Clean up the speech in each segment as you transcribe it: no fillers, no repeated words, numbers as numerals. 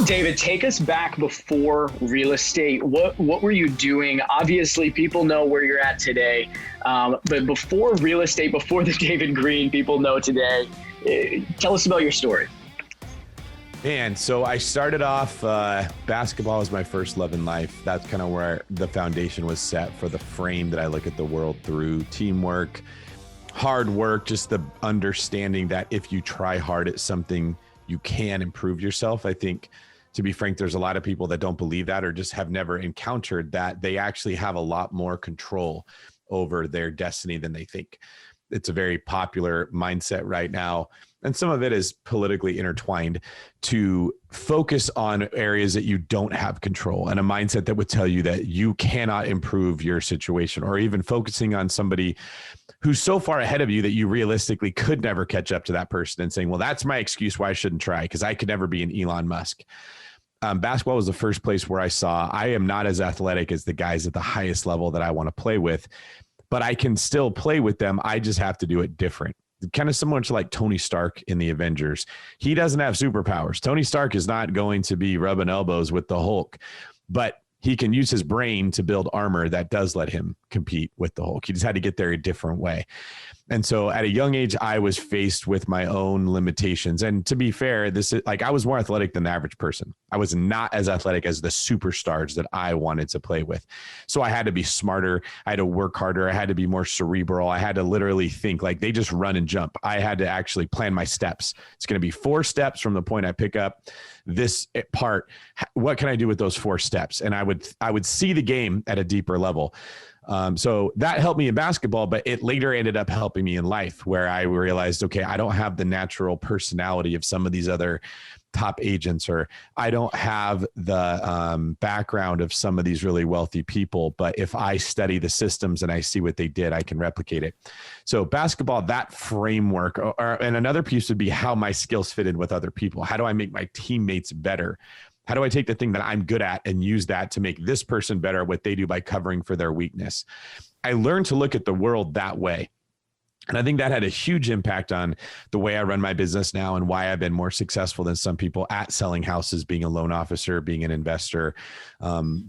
David, take us back before real estate. What were you doing? Obviously, people know where you're at today, but before real estate, before the David Greene people know today, tell us about your story. And so I started off, basketball was my first love in life. That's kind of where the foundation was set for the frame that I look at the world through. Teamwork, hard work, just the understanding that if you try hard at something, you can improve yourself. I think, to be frank, there's a lot of people that don't believe that or just have never encountered that they actually have a lot more control over their destiny than they think. It's a very popular mindset right now. And some of it is politically intertwined to focus on areas that you don't have control, and a mindset that would tell you that you cannot improve your situation, or even focusing on somebody who's so far ahead of you that you realistically could never catch up to that person and saying, well, that's my excuse why I shouldn't try, because I could never be an Elon Musk. Basketball was the first place where I saw I am not as athletic as the guys at the highest level that I want to play with, but I can still play with them. I just have to do it different. Kind of similar to like Tony Stark in the Avengers. He doesn't have superpowers. Tony Stark is not going to be rubbing elbows with the Hulk, but he can use his brain to build armor that does let him compete with the Hulk. He just had to get there a different way. And so at a young age, I was faced with my own limitations. And to be fair, this is like, I was more athletic than the average person. I was not as athletic as the superstars that I wanted to play with. So I had to be smarter. I had to work harder. I had to be more cerebral. I had to literally think like they just run and jump. I had to actually plan my steps. It's going to be 4 steps from the point I pick up this part. What can I do with those 4 steps? And I would see the game at a deeper level. So that helped me in basketball, but it later ended up helping me in life, where I realized, okay, I don't have the natural personality of some of these other top agents, or I don't have the background of some of these really wealthy people. But if I study the systems and I see what they did, I can replicate it. So basketball, that framework, and another piece would be how my skills fit in with other people. How do I make my teammates better? How do I take the thing that I'm good at and use that to make this person better at what they do by covering for their weakness? I learned to look at the world that way. And I think that had a huge impact on the way I run my business now, and why I've been more successful than some people at selling houses, being a loan officer, being an investor,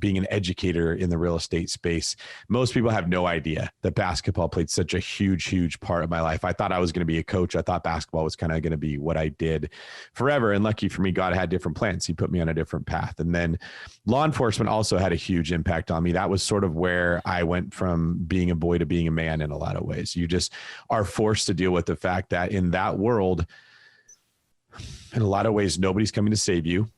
being an educator in the real estate space. Most people have no idea that basketball played such a huge, huge part of my life. I thought I was going to be a coach. I thought basketball was kind of going to be what I did forever. And lucky for me, God had different plans. He put me on a different path. And then law enforcement also had a huge impact on me. That was sort of where I went from being a boy to being a man in a lot of ways. You just are forced to deal with the fact that in that world, in a lot of ways, nobody's coming to save you.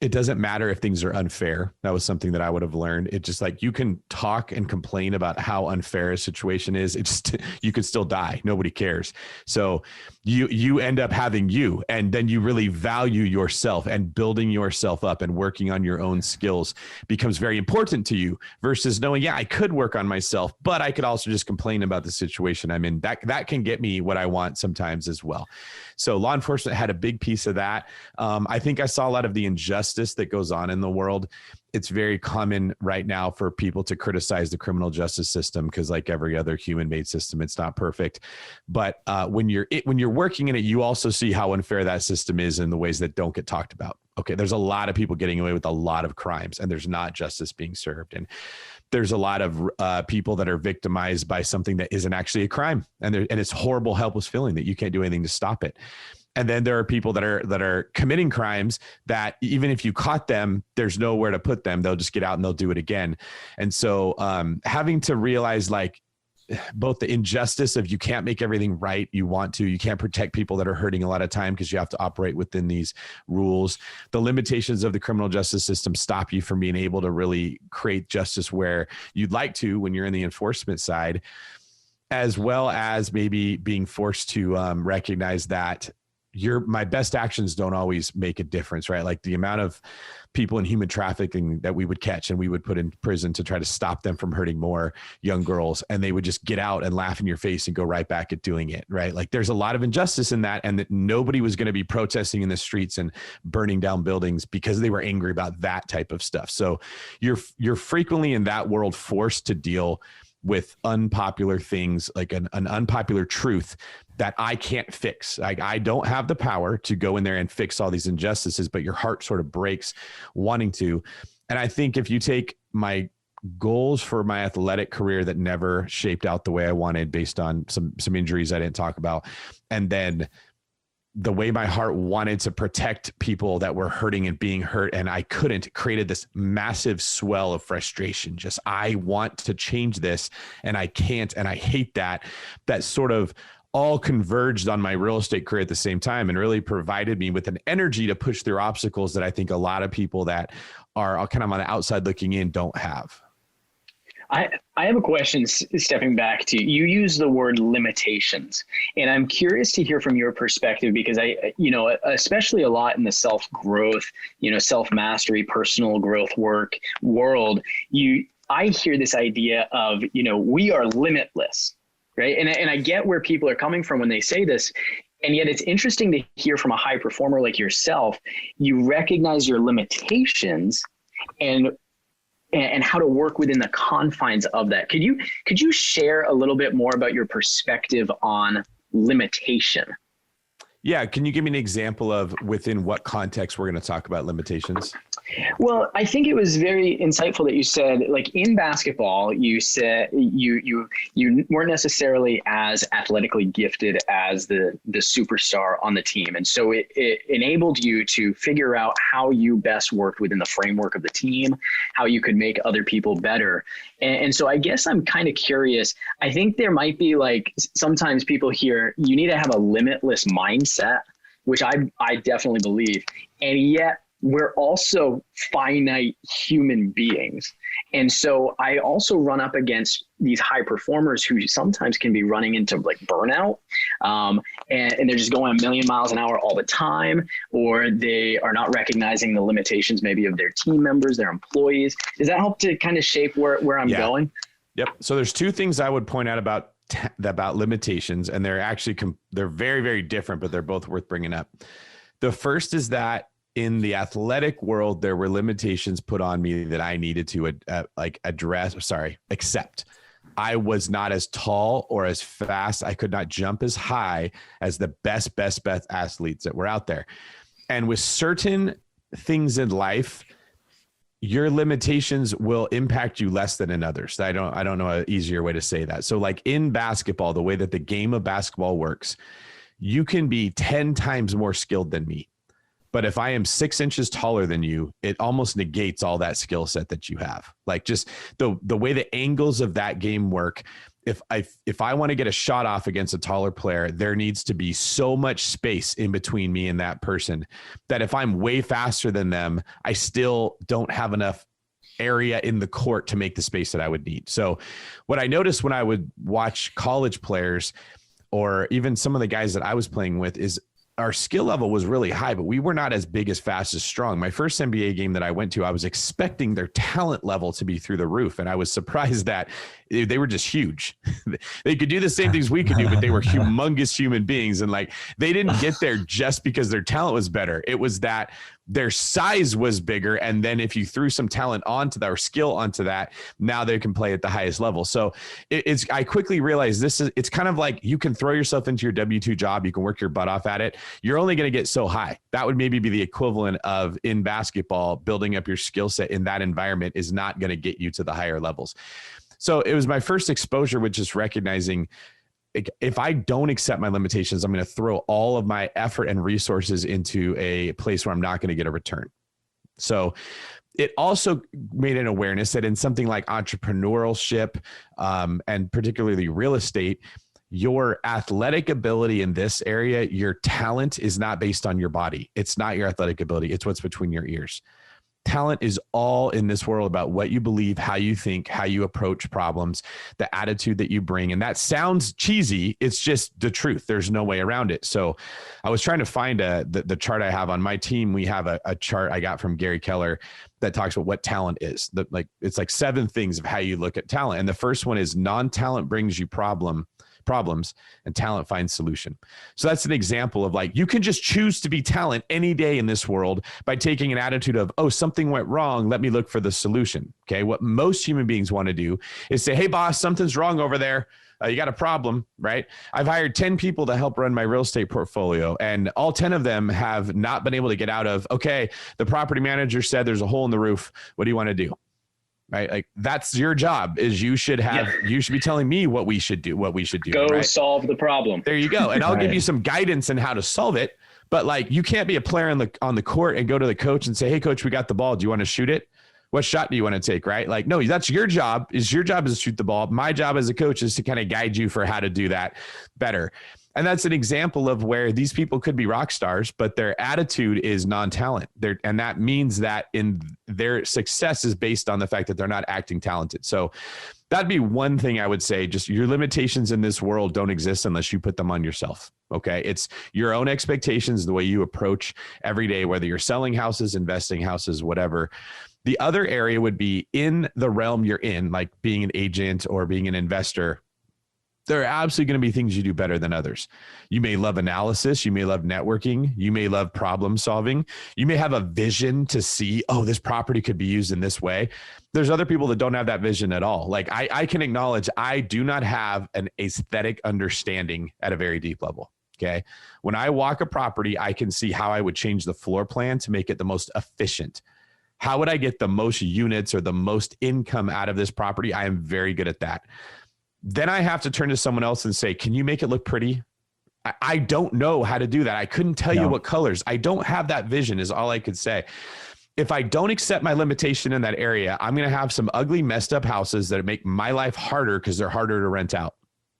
It doesn't matter if things are unfair. That was something that I would have learned. It just like, you can talk and complain about how unfair a situation is. It's just, you could still die. Nobody cares. So you end up having you, and then you really value yourself, and building yourself up and working on your own skills becomes very important to you, versus knowing, yeah, I could work on myself, but I could also just complain about the situation I'm in. That can get me what I want sometimes as well. So law enforcement had a big piece of that. I think I saw a lot of the injustice that goes on in the world. It's very common right now for people to criticize the criminal justice system, because like every other human-made system, it's not perfect. But when you're working in it, you also see how unfair that system is in the ways that don't get talked about. Okay, there's a lot of people getting away with a lot of crimes, and there's not justice being served. And there's a lot of people that are victimized by something that isn't actually a crime. And it's horrible, helpless feeling that you can't do anything to stop it. And then there are people that are committing crimes that even if you caught them, there's nowhere to put them. They'll just get out and they'll do it again. And so having to realize like both the injustice of you can't make everything right. You can't protect people that are hurting a lot of time because you have to operate within these rules. The limitations of the criminal justice system stop you from being able to really create justice where you'd like to when you're in the enforcement side, as well as maybe being forced to recognize that my best actions don't always make a difference, right? Like the amount of people in human trafficking that we would catch and we would put in prison to try to stop them from hurting more young girls. And they would just get out and laugh in your face and go right back at doing it, right? Like there's a lot of injustice in that, and that nobody was going to be protesting in the streets and burning down buildings because they were angry about that type of stuff. So you're frequently in that world forced to deal with unpopular things, like an unpopular truth that I can't fix. Like, I don't have the power to go in there and fix all these injustices, but your heart sort of breaks wanting to. And I think if you take my goals for my athletic career that never shaped out the way I wanted based on some injuries I didn't talk about, and then the way my heart wanted to protect people that were hurting and being hurt, and I couldn't, created this massive swell of frustration. Just, I want to change this and I can't, and I hate that. That sort of all converged on my real estate career at the same time, and really provided me with an energy to push through obstacles that I think a lot of people that are kind of on the outside looking in don't have. I have a question, stepping back to, you use the word limitations, and I'm curious to hear from your perspective, because especially a lot in the self-growth, self-mastery, personal growth work world, I hear this idea of, we are limitless, right? And I get where people are coming from when they say this. And yet it's interesting to hear from a high performer like yourself, you recognize your limitations and how to work within the confines of that. Could you share a little bit more about your perspective on limitation? Yeah. Can you give me an example of within what context we're going to talk about limitations? Well, I think it was very insightful that you said, like, in basketball, you said you weren't necessarily as athletically gifted as the superstar on the team. And so it enabled you to figure out how you best worked within the framework of the team, how you could make other people better. And so I guess I'm kind of curious. I think there might be, like, sometimes people hear you need to have a limitless mindset, which I definitely believe. And yet we're also finite human beings. And so I also run up against these high performers who sometimes can be running into, like, burnout, and they're just going a million miles an hour all the time, or they are not recognizing the limitations maybe of their team members, their employees. Does that help to kind of shape where I'm going? Yep. So there's two things I would point out about limitations, and they're very, very different, but they're both worth bringing up. The first is that in the athletic world, there were limitations put on me that I needed to accept. I was not as tall or as fast. I could not jump as high as the best athletes that were out there. And with certain things in life, your limitations will impact you less than in others. I don't know an easier way to say that. So, like, in basketball, the way that the game of basketball works, you can be 10 times more skilled than me. But if I am 6 inches taller than you, it almost negates all that skill set that you have. Like, just the way the angles of that game work. If I want to get a shot off against a taller player, there needs to be so much space in between me and that person that if I'm way faster than them, I still don't have enough area in the court to make the space that I would need. So what I noticed when I would watch college players, or even some of the guys that I was playing with, is our skill level was really high, but we were not as big, as fast, as strong. My first NBA game that I went to, I was expecting their talent level to be through the roof. And I was surprised that they were just huge. They could do the same things we could do, but they were humongous human beings. And, like, they didn't get there just because their talent was better. It was that their size was bigger. And then if you threw some talent onto that, or skill onto that, now they can play at the highest level. So I quickly realized it's kind of like, you can throw yourself into your W-2 job. You can work your butt off at it. You're only going to get so high. That would maybe be the equivalent of, in basketball, building up your skill set in that environment is not going to get you to the higher levels. So it was my first exposure with just recognizing, if I don't accept my limitations, I'm going to throw all of my effort and resources into a place where I'm not going to get a return. So it also made an awareness that in something like entrepreneurship, and particularly real estate, your athletic ability in this area, your talent is not based on your body. It's not your athletic ability. It's what's between your ears. Talent is all in this world about what you believe, how you think, how you approach problems, the attitude that you bring. And that sounds cheesy. It's just the truth. There's no way around it. So I was trying to find the chart I have on my team. We have a chart I got from Gary Keller that talks about what talent is. It's like 7 things of how you look at talent. And the first one is non-talent brings you problems, and talent finds solution. So that's an example of like, you can just choose to be talent any day in this world by taking an attitude of, oh, something went wrong, let me look for the solution. Okay. What most human beings want to do is say, hey boss, something's wrong over there. You got a problem, right? I've hired 10 people to help run my real estate portfolio, and all 10 of them have not been able to get out of, okay, the property manager said there's a hole in the roof. What do you want to do? Right? Like, that's your job, is you should be telling me what we should do, Go right? solve the problem. There you go. And I'll give you some guidance on how to solve it. But like, you can't be a player on the court and go to the coach and say, hey coach, we got the ball. Do you want to shoot it? What shot do you want to take, right? Like, no, that's your job. Your job is to shoot the ball. My job as a coach is to kind of guide you for how to do that better. And that's an example of where these people could be rock stars, but their attitude is non-talent. And that means that in their success is based on the fact that they're not acting talented. So that'd be one thing I would say. Just your limitations in this world don't exist unless you put them on yourself. Okay. It's your own expectations, the way you approach every day, whether you're selling houses, investing houses, whatever. The other area would be in the realm you're in, like being an agent or being an investor. There are absolutely going to be things you do better than others. You may love analysis. You may love networking. You may love problem solving. You may have a vision to see, oh, this property could be used in this way. There's other people that don't have that vision at all. Like I can acknowledge I do not have an aesthetic understanding at a very deep level. Okay. When I walk a property, I can see how I would change the floor plan to make it the most efficient. How would I get the most units or the most income out of this property? I am very good at that. Then I have to turn to someone else and say, can you make it look pretty? I don't know how to do that. I couldn't tell you what colors. I don't have that vision is all I could say. If I don't accept my limitation in that area, I'm going to have some ugly, messed up houses that make my life harder because they're harder to rent out.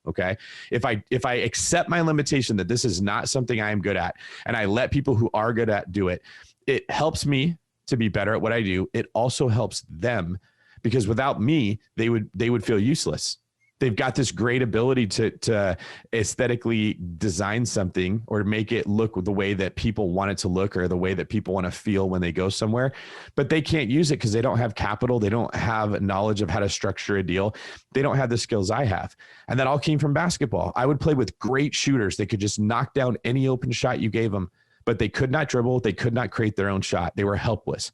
Okay. If I accept my limitation that this is not something I am good at, and I let people who are good at do it, it helps me to be better at what I do. It also helps them, because without me, they would feel useless. They've got this great ability to aesthetically design something or make it look the way that people want it to look or the way that people want to feel when they go somewhere, but they can't use it because they don't have capital. They don't have knowledge of how to structure a deal. They don't have the skills I have. And that all came from basketball. I would play with great shooters. They could just knock down any open shot you gave them, but they could not dribble. They could not create their own shot. They were helpless.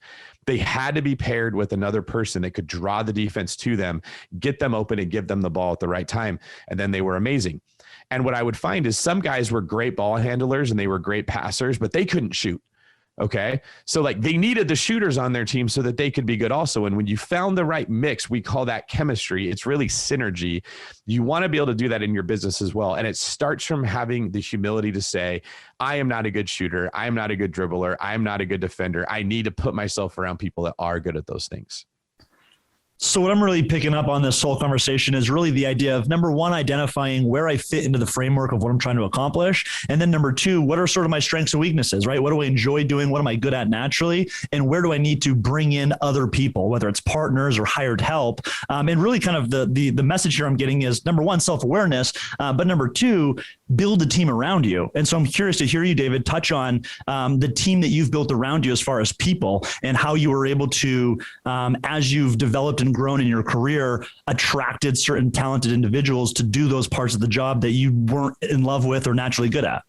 They had to be paired with another person that could draw the defense to them, get them open and give them the ball at the right time. And then they were amazing. And what I would find is some guys were great ball handlers and they were great passers, but they couldn't shoot. Okay. So like they needed the shooters on their team so that they could be good also. And when you found the right mix, we call that chemistry. It's really synergy. You want to be able to do that in your business as well. And it starts from having the humility to say, I am not a good shooter. I am not a good dribbler. I am not a good defender. I need to put myself around people that are good at those things. So what I'm really picking up on this whole conversation is really the idea of, number one, identifying where I fit into the framework of what I'm trying to accomplish. And then number two, what are sort of my strengths and weaknesses, right? What do I enjoy doing? What am I good at naturally? And where do I need to bring in other people, whether it's partners or hired help? And really kind of the message here I'm getting is, number one, self-awareness, but number two, build a team around you. And so I'm curious to hear you, David, touch on the team that you've built around you as far as people and how you were able to, as you've developed and grown in your career, attracted certain talented individuals to do those parts of the job that you weren't in love with or naturally good at.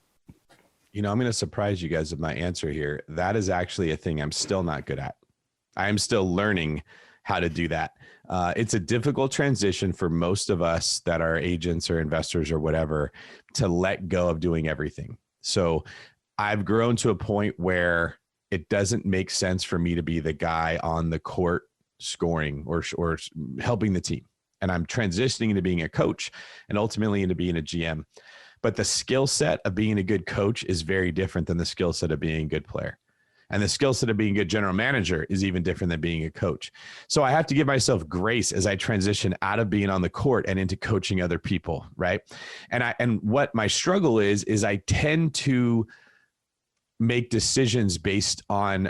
You know, I'm going to surprise you guys with my answer here. That is actually a thing I'm still not good at. I am still learning how to do that. It's a difficult transition for most of us that are agents or investors or whatever to let go of doing everything. So I've grown to a point where it doesn't make sense for me to be the guy on the court scoring or helping the team. And I'm transitioning into being a coach and ultimately into being a GM. But the skill set of being a good coach is very different than the skill set of being a good player. And the skill set of being a good general manager is even different than being a coach. So I have to give myself grace as I transition out of being on the court and into coaching other people, right? And what my struggle is I tend to make decisions based on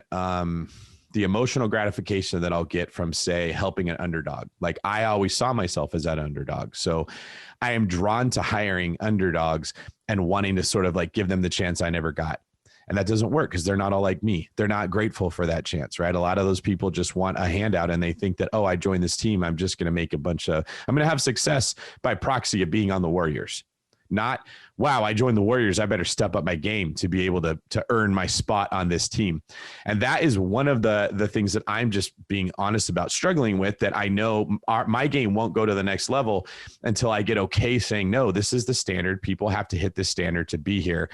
the emotional gratification that I'll get from, say, helping an underdog. Like I always saw myself as that underdog. So I am drawn to hiring underdogs and wanting to sort of like give them the chance I never got. And that doesn't work because they're not all like me. They're not grateful for that chance, right? A lot of those people just want a handout and they think that, oh, I joined this team, I'm just going to make I'm going to have success by proxy of being on the Warriors. not, wow, I joined the Warriors, I better step up my game to be able to earn my spot on this team. And that is one of the things that I'm just being honest about struggling with, that I know my game won't go to the next level until I get okay saying, no, this is the standard. People have to hit this standard to be here.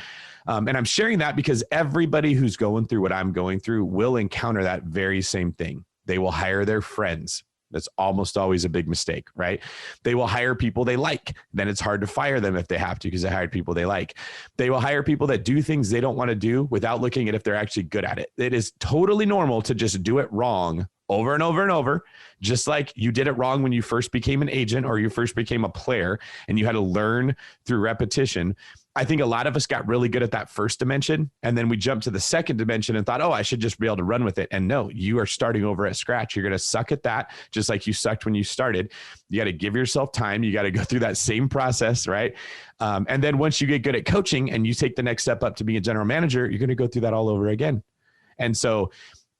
And I'm sharing that because everybody who's going through what I'm going through will encounter that very same thing. They will hire their friends. That's almost always a big mistake, right? They will hire people they like. Then it's hard to fire them if they have to, because they hired people they like. They will hire people that do things they don't want to do without looking at if they're actually good at it. It is totally normal to just do it wrong over and over and over, just like you did it wrong when you first became an agent or you first became a player and you had to learn through repetition. I think a lot of us got really good at that first dimension, and then we jumped to the second dimension and thought, oh, I should just be able to run with it. And no, you are starting over at scratch. You're going to suck at that just like you sucked when you started. You got to give yourself time. You got to go through that same process, right? And then once you get good at coaching and you take the next step up to being a general manager, you're going to go through that all over again. And so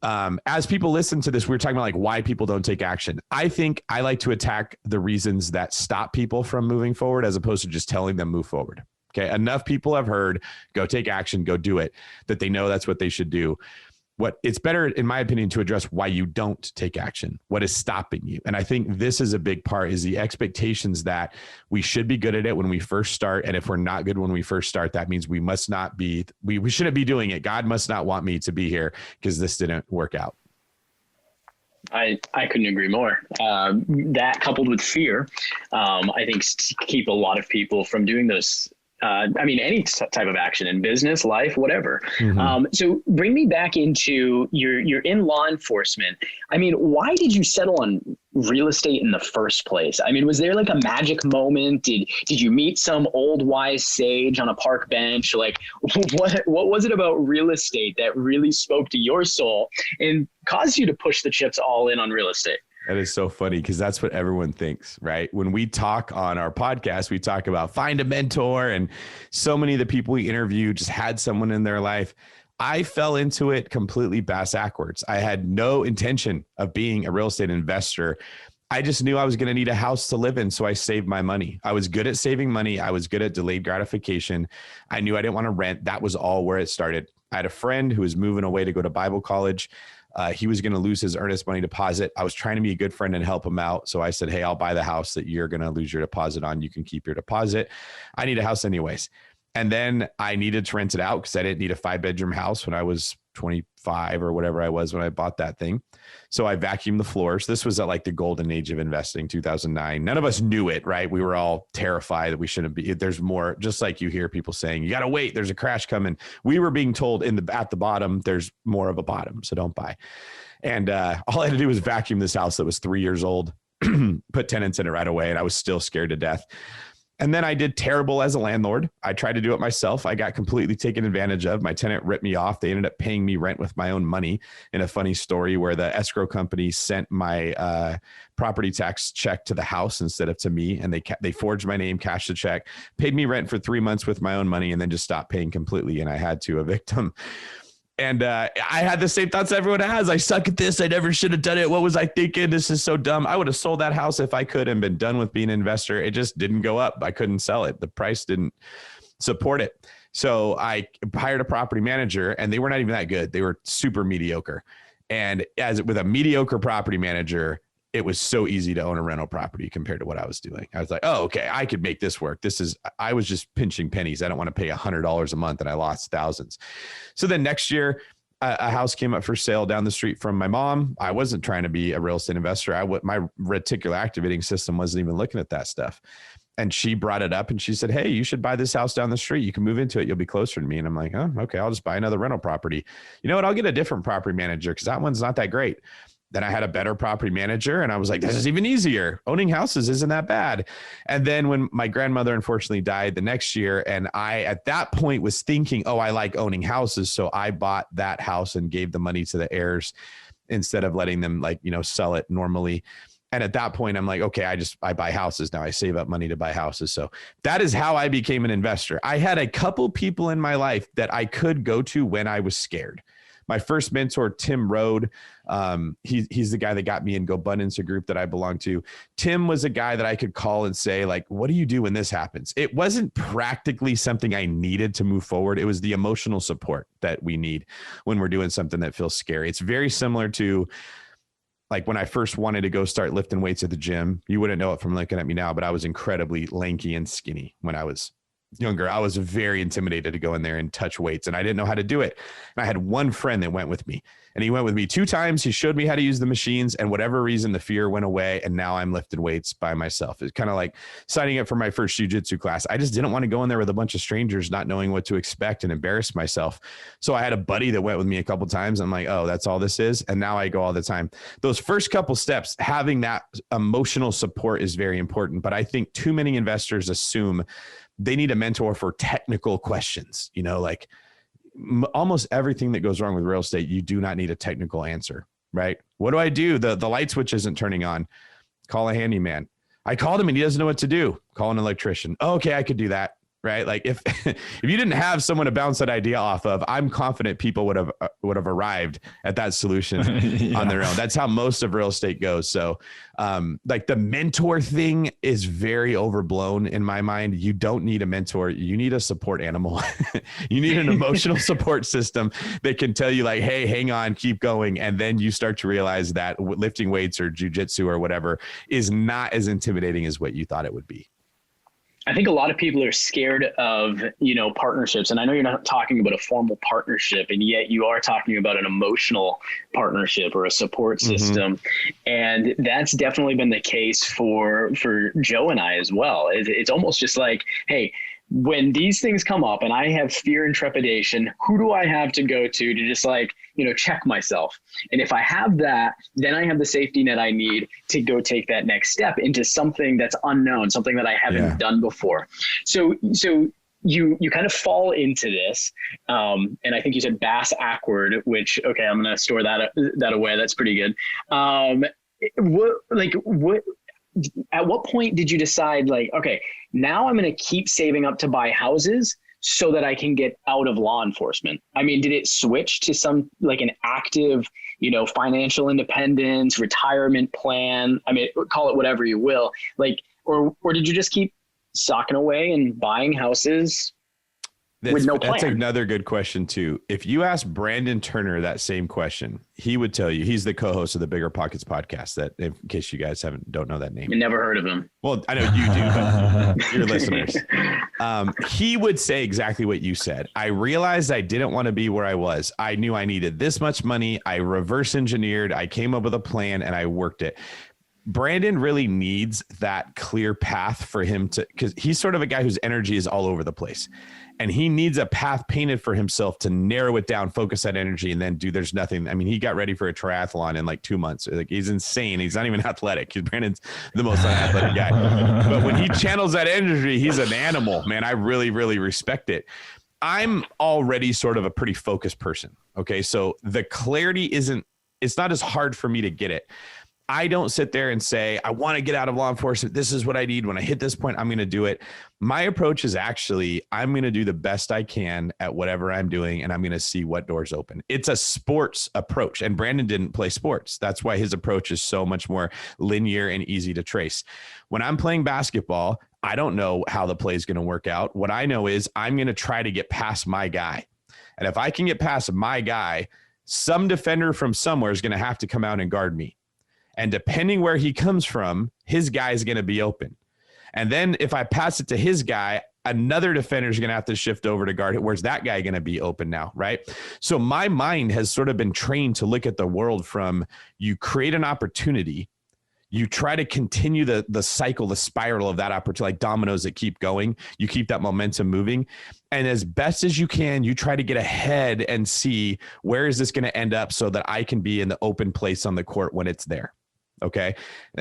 as people listen to this, we're talking about like why people don't take action. I think I like to attack the reasons that stop people from moving forward as opposed to just telling them move forward. Okay. Enough people have heard, go take action, go do it, that they know that's what they should do. It's better, in my opinion, to address why you don't take action. What is stopping you? And I think this is a big part, is the expectations that we should be good at it when we first start. And if we're not good when we first start, that means we must not be, we shouldn't be doing it. God must not want me to be here because this didn't work out. I couldn't agree more. That coupled with fear, I think keep a lot of people from doing those. Any type of action in business, life, whatever. Mm-hmm. So bring me back into you're in law enforcement. Why did you settle on real estate in the first place? Was there like a magic moment? Did you meet some old wise sage on a park bench? Like what was it about real estate that really spoke to your soul and caused you to push the chips all in on real estate? That is so funny because that's what everyone thinks, right? When we talk on our podcast, we talk about find a mentor, and so many of the people we interview just had someone in their life. I fell into it completely backwards. I had no intention of being a real estate investor. I just knew I was going to need a house to live in. So I saved my money. I was good at saving money. I was good at delayed gratification. I knew I didn't want to rent. That was all where it started. I had a friend who was moving away to go to Bible college. He was going to lose his earnest money deposit. I was trying to be a good friend and help him out. So I said, hey, I'll buy the house that you're going to lose your deposit on. You can keep your deposit. I need a house anyways. And then I needed to rent it out because I didn't need a 5-bedroom house when I was 25 or whatever I was when I bought that thing. So I vacuumed the floors. This was at like the golden age of investing, 2009. None of us knew it, right? We were all terrified that we shouldn't be. There's more, just like you hear people saying, you got to wait, there's a crash coming. We were being told at the bottom, there's more of a bottom, so don't buy. And all I had to do was vacuum this house that was 3 years old, put tenants in it right away. And I was still scared to death. And then I did terrible as a landlord. I tried to do it myself. I got completely taken advantage of. My tenant ripped me off. They ended up paying me rent with my own money, in a funny story where the escrow company sent my property tax check to the house instead of to me. And they forged my name, cashed the check, paid me rent for 3 months with my own money, and then just stopped paying completely. And I had to evict them. And I had the same thoughts everyone has. I suck at this. I never should have done it. What was I thinking? This is so dumb. I would have sold that house if I could and been done with being an investor. It just didn't go up. I couldn't sell it. The price didn't support it. So I hired a property manager, and they were not even that good. They were super mediocre. And with a mediocre property manager, it was so easy to own a rental property compared to what I was doing. I was like, oh, okay, I could make this work. I was just pinching pennies. I don't want to pay $100 a month, and I lost thousands. So then next year, a house came up for sale down the street from my mom. I wasn't trying to be a real estate investor. My reticular activating system wasn't even looking at that stuff. And she brought it up and she said, hey, you should buy this house down the street. You can move into it. You'll be closer to me. And I'm like, oh, okay, I'll just buy another rental property. You know what? I'll get a different property manager because that one's not that great. Then I had a better property manager, and I was like, this is even easier. Owning houses isn't that bad. And then when my grandmother unfortunately died the next year, and I, at that point, was thinking, oh, I like owning houses. So I bought that house and gave the money to the heirs instead of letting them sell it normally. And at that point, I'm like, okay, I buy houses now. I save up money to buy houses. So that is how I became an investor. I had a couple people in my life that I could go to when I was scared. My first mentor, Tim Rode, he's the guy that got me in GoBundance, a group that I belong to. Tim was a guy that I could call and say, like, what do you do when this happens? It wasn't practically something I needed to move forward. It was the emotional support that we need when we're doing something that feels scary. It's very similar to like when I first wanted to go start lifting weights at the gym. You wouldn't know it from looking at me now, but I was incredibly lanky and skinny when I was younger. I was very intimidated to go in there and touch weights, and I didn't know how to do it. And I had one friend that went with me, and he went with me 2 times. He showed me how to use the machines, and whatever reason, the fear went away. And now I'm lifting weights by myself. It's kind of like signing up for my first jiu-jitsu class. I just didn't want to go in there with a bunch of strangers, not knowing what to expect and embarrass myself. So I had a buddy that went with me a couple times. I'm like, oh, that's all this is. And now I go all the time. Those first couple steps, having that emotional support is very important. But I think too many investors assume they need a mentor for technical questions. You know, like almost everything that goes wrong with real estate, you do not need a technical answer, right? What do I do? The light switch isn't turning on. Call a handyman. I called him and he doesn't know what to do. Call an electrician. Oh, okay, I could do that. Right? Like if you didn't have someone to bounce that idea off of, I'm confident people would have arrived at that solution on their own. That's how most of real estate goes. So like the mentor thing is very overblown in my mind. You don't need a mentor. You need a support animal. You need an emotional support system that can tell you like, hey, hang on, keep going. And then you start to realize that lifting weights or jujitsu or whatever is not as intimidating as what you thought it would be. I think a lot of people are scared of, partnerships. And I know you're not talking about a formal partnership, and yet you are talking about an emotional partnership or a support system. And that's definitely been the case for Joe and I as well. It's almost just like, hey, when these things come up and I have fear and trepidation, who do I have to go to just like, check myself? And if I have that, then I have the safety net I need to go take that next step into something that's unknown, something that I haven't done before. So you kind of fall into this. And I think you said bass awkward, which, okay, I'm going to store that away. That's pretty good. At what point did you decide like, okay, now I'm going to keep saving up to buy houses so that I can get out of law enforcement? I mean, did it switch to some like an active, financial independence, retirement plan? I mean, call it whatever you will, like, or did you just keep socking away and buying houses with no plan? That's another good question too. If you ask Brandon Turner that same question, he would tell you. He's the co-host of the BiggerPockets podcast. That, in case you guys don't know that name, I never heard of him. Well, I know you do, but your listeners. He would say exactly what you said. I realized I didn't want to be where I was. I knew I needed this much money. I reverse engineered. I came up with a plan and I worked it. Brandon really needs that clear path for him to, because he's sort of a guy whose energy is all over the place. And he needs a path painted for himself to narrow it down, focus that energy, and then there's nothing. I mean, he got ready for a triathlon in like 2 months. Like, he's insane. He's not even athletic. Brandon's the most unathletic guy. But when he channels that energy, he's an animal, man. I really, really respect it. I'm already sort of a pretty focused person. Okay. So the clarity it's not as hard for me to get it. I don't sit there and say, I want to get out of law enforcement. This is what I need. When I hit this point, I'm going to do it. My approach is actually, I'm going to do the best I can at whatever I'm doing, and I'm going to see what doors open. It's a sports approach, and Brandon didn't play sports. That's why his approach is so much more linear and easy to trace. When I'm playing basketball, I don't know how the play is going to work out. What I know is I'm going to try to get past my guy. And if I can get past my guy, some defender from somewhere is going to have to come out and guard me. And depending where he comes from, his guy is going to be open. And then if I pass it to his guy, another defender is going to have to shift over to guard it. Where's that guy going to be open now, right? So my mind has sort of been trained to look at the world from, you create an opportunity, you try to continue the cycle, the spiral of that opportunity, like dominoes that keep going. You keep that momentum moving. And as best as you can, you try to get ahead and see, where is this going to end up so that I can be in the open place on the court when it's there. Okay.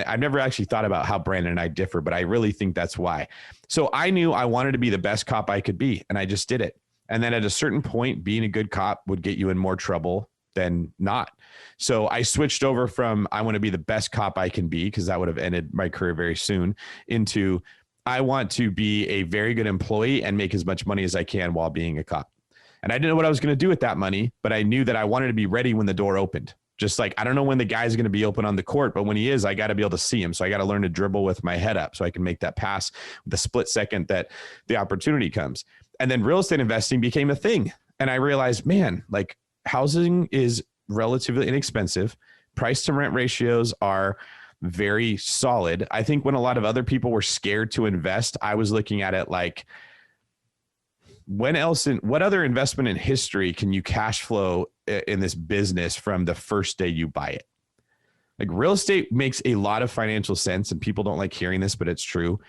I've never actually thought about how Brandon and I differ, but I really think that's why. So I knew I wanted to be the best cop I could be, and I just did it. And then at a certain point, being a good cop would get you in more trouble than not. So I switched over from, I want to be the best cop I can be, because that would have ended my career very soon, into, I want to be a very good employee and make as much money as I can while being a cop. And I didn't know what I was going to do with that money, but I knew that I wanted to be ready when the door opened. Just like, I don't know when the guy's going to be open on the court, but when he is, I got to be able to see him. So I got to learn to dribble with my head up so I can make that pass the split second that the opportunity comes. And then real estate investing became a thing. And I realized, man, like housing is relatively inexpensive. Price to rent ratios are very solid. I think when a lot of other people were scared to invest, I was looking at it like, what other investment in history can you cash flow in this business from the first day you buy it? Like real estate makes a lot of financial sense, and people don't like hearing this, but it's true.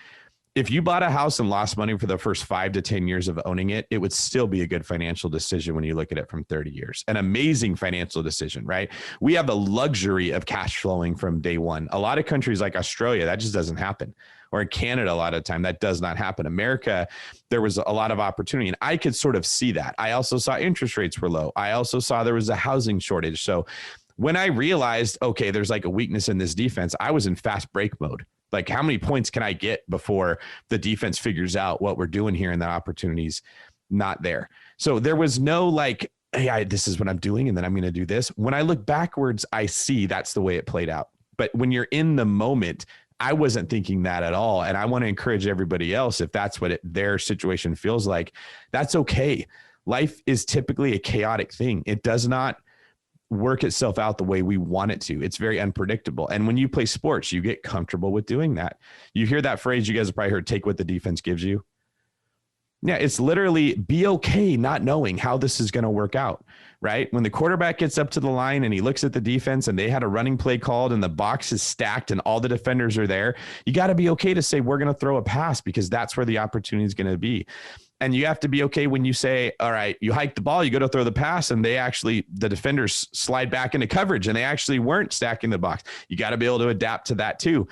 If you bought a house and lost money for the first 5 to 10 years of owning it, it would still be a good financial decision when you look at it from 30 years. An amazing financial decision, right? We have the luxury of cash flowing from day one. A lot of countries like Australia, that just doesn't happen. Or in Canada, a lot of the time, that does not happen. America, there was a lot of opportunity, and I could sort of see that. I also saw interest rates were low. I also saw there was a housing shortage. So when I realized, okay, there's like a weakness in this defense, I was in fast break mode. Like, how many points can I get before the defense figures out what we're doing here and the opportunity's not there? So there was no like, hey, this is what I'm doing, and then I'm going to do this. When I look backwards, I see that's the way it played out. But when you're in the moment, I wasn't thinking that at all. And I want to encourage everybody else, if that's what their situation feels like, that's okay. Life is typically a chaotic thing. It does not work itself out the way we want it to. It's very unpredictable. And when you play sports, you get comfortable with doing that. You hear that phrase, you guys have probably heard, take what the defense gives you. Yeah, it's literally be okay not knowing how this is going to work out, right? When the quarterback gets up to the line and he looks at the defense and they had a running play called and the box is stacked and all the defenders are there, you got to be okay to say, we're going to throw a pass because that's where the opportunity is going to be. And you have to be okay when you say, all right, you hike the ball, you go to throw the pass, and the defenders slide back into coverage and they actually weren't stacking the box. You got to be able to adapt to that too.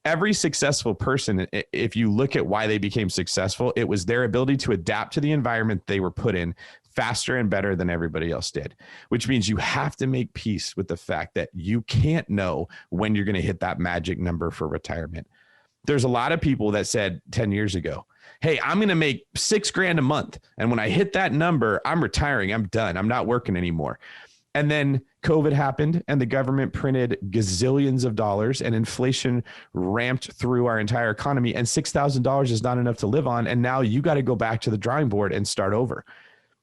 Every successful person, if you look at why they became successful, it was their ability to adapt to the environment they were put in faster and better than everybody else did, which means you have to make peace with the fact that you can't know when you're going to hit that magic number for retirement. There's a lot of people that said 10 years ago, hey, I'm going to make $6,000 a month. And when I hit that number, I'm retiring. I'm done. I'm not working anymore. And then COVID happened and the government printed gazillions of dollars and inflation ramped through our entire economy. And $6,000 is not enough to live on. And now you got to go back to the drawing board and start over.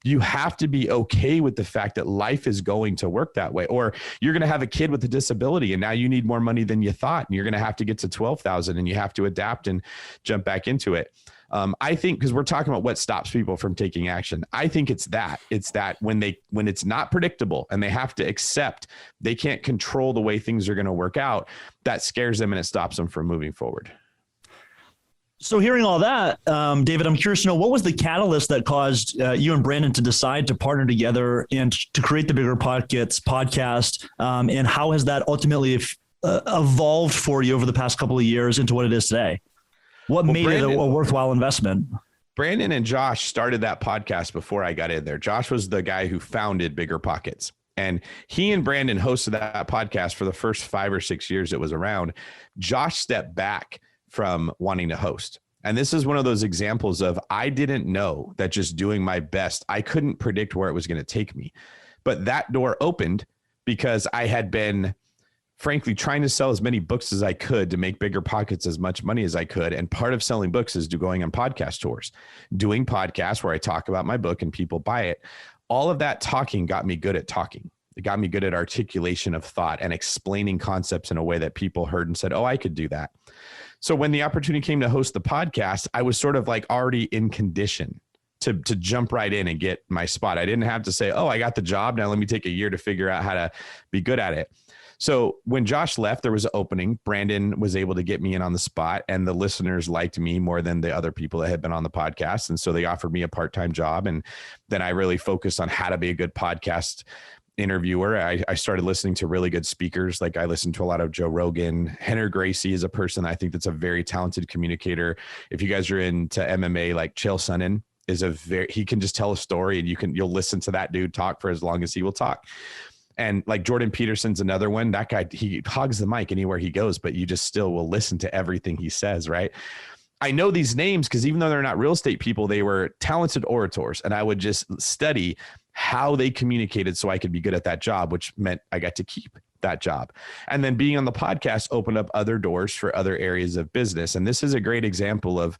You have to be okay with the fact that life is going to work that way, or you're going to have a kid with a disability and now you need more money than you thought. And you're going to have to get to 12,000 and you have to adapt and jump back into it. I think, because we're talking about what stops people from taking action. I think it's that when it's not predictable and they have to accept they can't control the way things are going to work out, that scares them and it stops them from moving forward. So hearing all that, David, I'm curious to know, what was the catalyst that caused you and Brandon to decide to partner together and to create the BiggerPockets podcast? And how has that ultimately evolved for you over the past couple of years into what it is today? What made it a worthwhile investment? Brandon and Josh started that podcast before I got in there. Josh was the guy who founded BiggerPockets. And he and Brandon hosted that podcast for the first 5 or 6 years it was around. Josh stepped back from wanting to host. And this is one of those examples of, I didn't know that just doing my best, I couldn't predict where it was going to take me. But that door opened because I had been, frankly, trying to sell as many books as I could to make BiggerPockets as much money as I could. And part of selling books is going on podcast tours, doing podcasts where I talk about my book and people buy it. All of that talking got me good at talking. It got me good at articulation of thought and explaining concepts in a way that people heard and said, oh, I could do that. So when the opportunity came to host the podcast, I was sort of like already in condition to jump right in and get my spot. I didn't have to say, oh, I got the job. Now let me take a year to figure out how to be good at it. So when Josh left, there was an opening. Brandon was able to get me in on the spot, and the listeners liked me more than the other people that had been on the podcast. And so they offered me a part-time job. And then I really focused on how to be a good podcast interviewer. I started listening to really good speakers. Like I listened to a lot of Joe Rogan. Henry Gracie is a person I think that's a very talented communicator. If you guys are into MMA, like Chael Sonnen is he can just tell a story and you'll listen to that dude talk for as long as he will talk. And like Jordan Peterson's another one. That guy, he hogs the mic anywhere he goes, but you just still will listen to everything he says, right? I know these names because even though they're not real estate people, they were talented orators. And I would just study how they communicated so I could be good at that job, which meant I got to keep that job. And then being on the podcast opened up other doors for other areas of business. And this is a great example of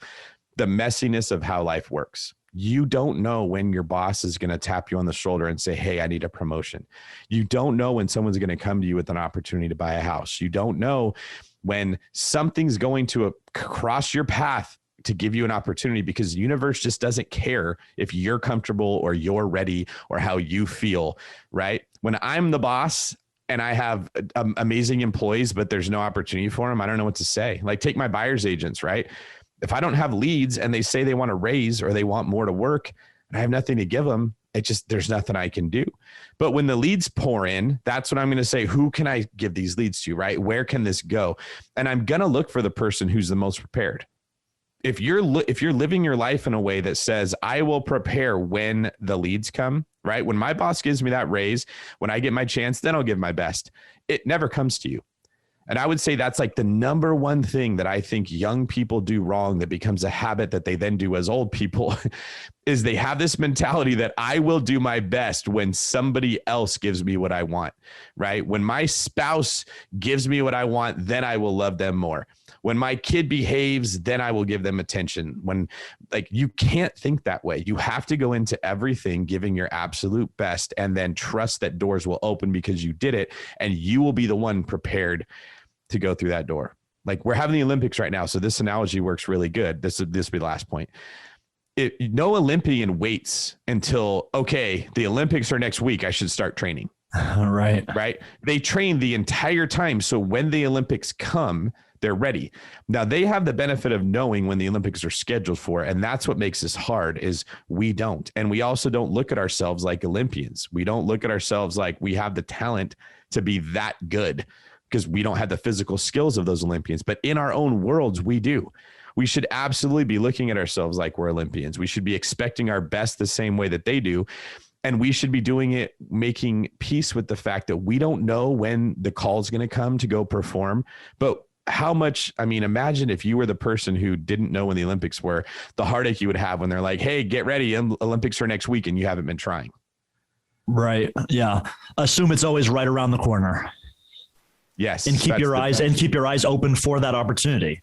the messiness of how life works. You don't know when your boss is going to tap you on the shoulder and say, hey, I need a promotion. You don't know when someone's going to come to you with an opportunity to buy a house. You don't know when something's going to cross your path to give you an opportunity, because the universe just doesn't care if you're comfortable or you're ready or how you feel, right? When I'm the boss and I have amazing employees, but there's no opportunity for them, I don't know what to say. Like, take my buyer's agents, right? If I don't have leads and they say they want to raise or they want more to work and I have nothing to give them, there's nothing I can do. But when the leads pour in, that's what I'm going to say. Who can I give these leads to, right? Where can this go? And I'm going to look for the person who's the most prepared. If you're living your life in a way that says, I will prepare when the leads come, right? When my boss gives me that raise, when I get my chance, then I'll give my best. It never comes to you. And I would say that's like the number one thing that I think young people do wrong that becomes a habit that they then do as old people is they have this mentality that I will do my best when somebody else gives me what I want, right? When my spouse gives me what I want, then I will love them more. When my kid behaves, then I will give them attention. You can't think that way. You have to go into everything giving your absolute best and then trust that doors will open because you did it and you will be the one prepared to go through that door. Like, we're having the Olympics right now, so this analogy works really good. This will be the last point. No Olympian waits until, okay, the Olympics are next week, I should start training. Right. They train the entire time. So when the Olympics come, they're ready. Now, they have the benefit of knowing when the Olympics are scheduled for, and that's what makes this hard is we don't. And we also don't look at ourselves like Olympians. We don't look at ourselves like we have the talent to be that good because we don't have the physical skills of those Olympians. But in our own worlds, we do. We should absolutely be looking at ourselves like we're Olympians. We should be expecting our best the same way that they do. And we should be doing it, making peace with the fact that we don't know when the call is going to come to go perform. But imagine if you were the person who didn't know when the Olympics were, the heartache you would have when they're like, hey, get ready, Olympics are next week, and you haven't been trying. Right. Yeah. Assume it's always right around the corner. Yes. And keep your eyes open for that opportunity.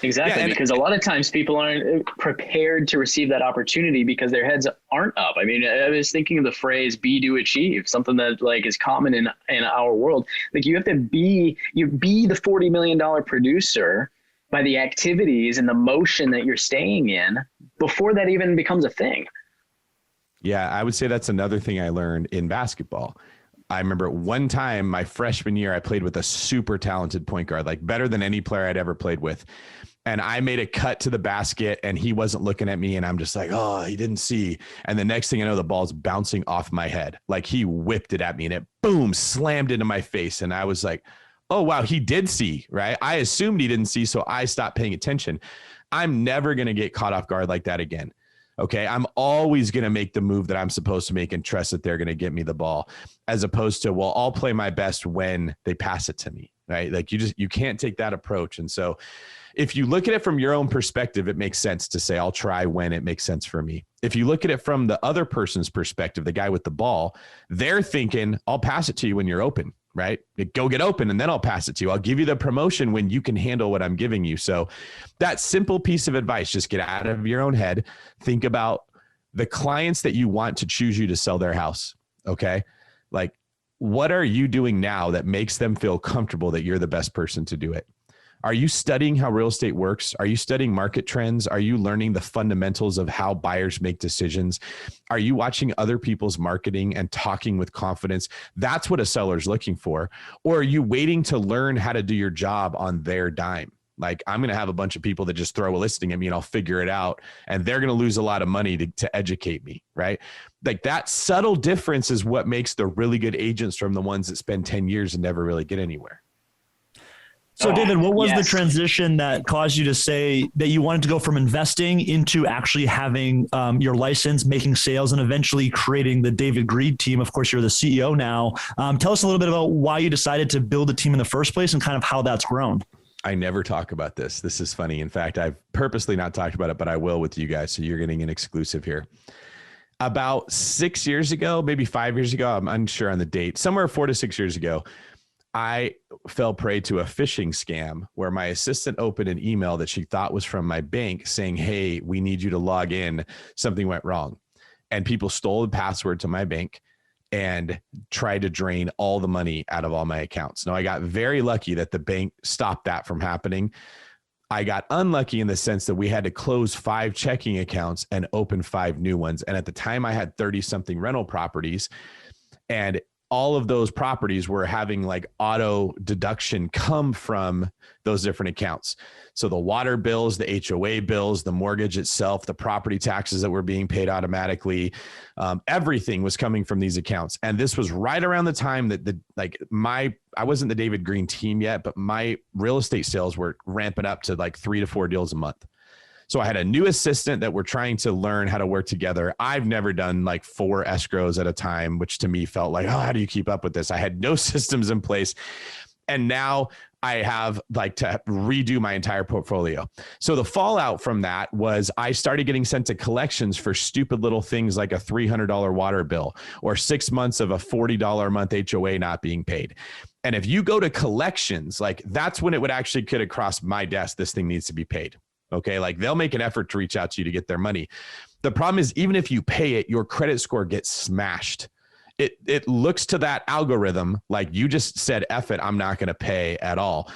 Exactly, yeah, because a lot of times people aren't prepared to receive that opportunity because their heads aren't up. I mean, I was thinking of the phrase "be, do, achieve," something that is common in our world. Like, you have to be the $40 million producer by the activities and the motion that you're staying in before that even becomes a thing. Yeah, I would say that's another thing I learned in basketball. I remember one time my freshman year, I played with a super talented point guard, like better than any player I'd ever played with. And I made a cut to the basket and he wasn't looking at me. And I'm just like, oh, he didn't see. And the next thing I know, the ball's bouncing off my head. Like, he whipped it at me and it boom, slammed into my face. And I was like, oh, wow, he did see, right? I assumed he didn't see. So I stopped paying attention. I'm never going to get caught off guard like that again. Okay. I'm always going to make the move that I'm supposed to make and trust that they're going to get me the ball, as opposed to, well, I'll play my best when they pass it to me. Right. Like, you can't take that approach. And so if you look at it from your own perspective, it makes sense to say, I'll try when it makes sense for me. If you look at it from the other person's perspective, the guy with the ball, they're thinking, I'll pass it to you when you're open, right? Go get open and then I'll pass it to you. I'll give you the promotion when you can handle what I'm giving you. So that simple piece of advice, just get out of your own head. Think about the clients that you want to choose you to sell their house. Okay. Like, what are you doing now that makes them feel comfortable that you're the best person to do it? Are you studying how real estate works? Are you studying market trends? Are you learning the fundamentals of how buyers make decisions? Are you watching other people's marketing and talking with confidence? That's what a seller's looking for. Or are you waiting to learn how to do your job on their dime? Like, I'm going to have a bunch of people that just throw a listing at me and I'll figure it out. And they're going to lose a lot of money to educate me, right? Like, that subtle difference is what makes the really good agents from the ones that spend 10 years and never really get anywhere. So David, what was the transition that caused you to say that you wanted to go from investing into actually having your license, making sales, and eventually creating the David Greene team? Of course, you're the CEO now. Tell us a little bit about why you decided to build a team in the first place and kind of how that's grown. I never talk about this. This is funny. In fact, I've purposely not talked about it, but I will with you guys. So you're getting an exclusive here. About 6 years ago, maybe 5 years ago, I'm unsure on the date, somewhere 4 to 6 years ago, I fell prey to a phishing scam where my assistant opened an email that she thought was from my bank saying, hey, we need you to log in. Something went wrong. And people stole the password to my bank and tried to drain all the money out of all my accounts. Now, I got very lucky that the bank stopped that from happening. I got unlucky in the sense that we had to close 5 checking accounts and open 5 new ones. And at the time I had 30 something rental properties, and all of those properties were having like auto deduction come from those different accounts. So the water bills, the HOA bills, the mortgage itself, the property taxes that were being paid automatically, everything was coming from these accounts. And this was right around the time that I wasn't the David Greene team yet, but my real estate sales were ramping up to like 3 to 4 deals a month. So I had a new assistant that we're trying to learn how to work together. I've never done like 4 escrows at a time, which to me felt like, oh, how do you keep up with this? I had no systems in place. And now I have like to redo my entire portfolio. So the fallout from that was I started getting sent to collections for stupid little things like a $300 water bill or 6 months of a $40 a month HOA not being paid. And if you go to collections, like that's when it would actually get across my desk, this thing needs to be paid. Okay. Like they'll make an effort to reach out to you to get their money. The problem is even if you pay it, your credit score gets smashed. It looks to that algorithm like you just said, F it, I'm not going to pay at all.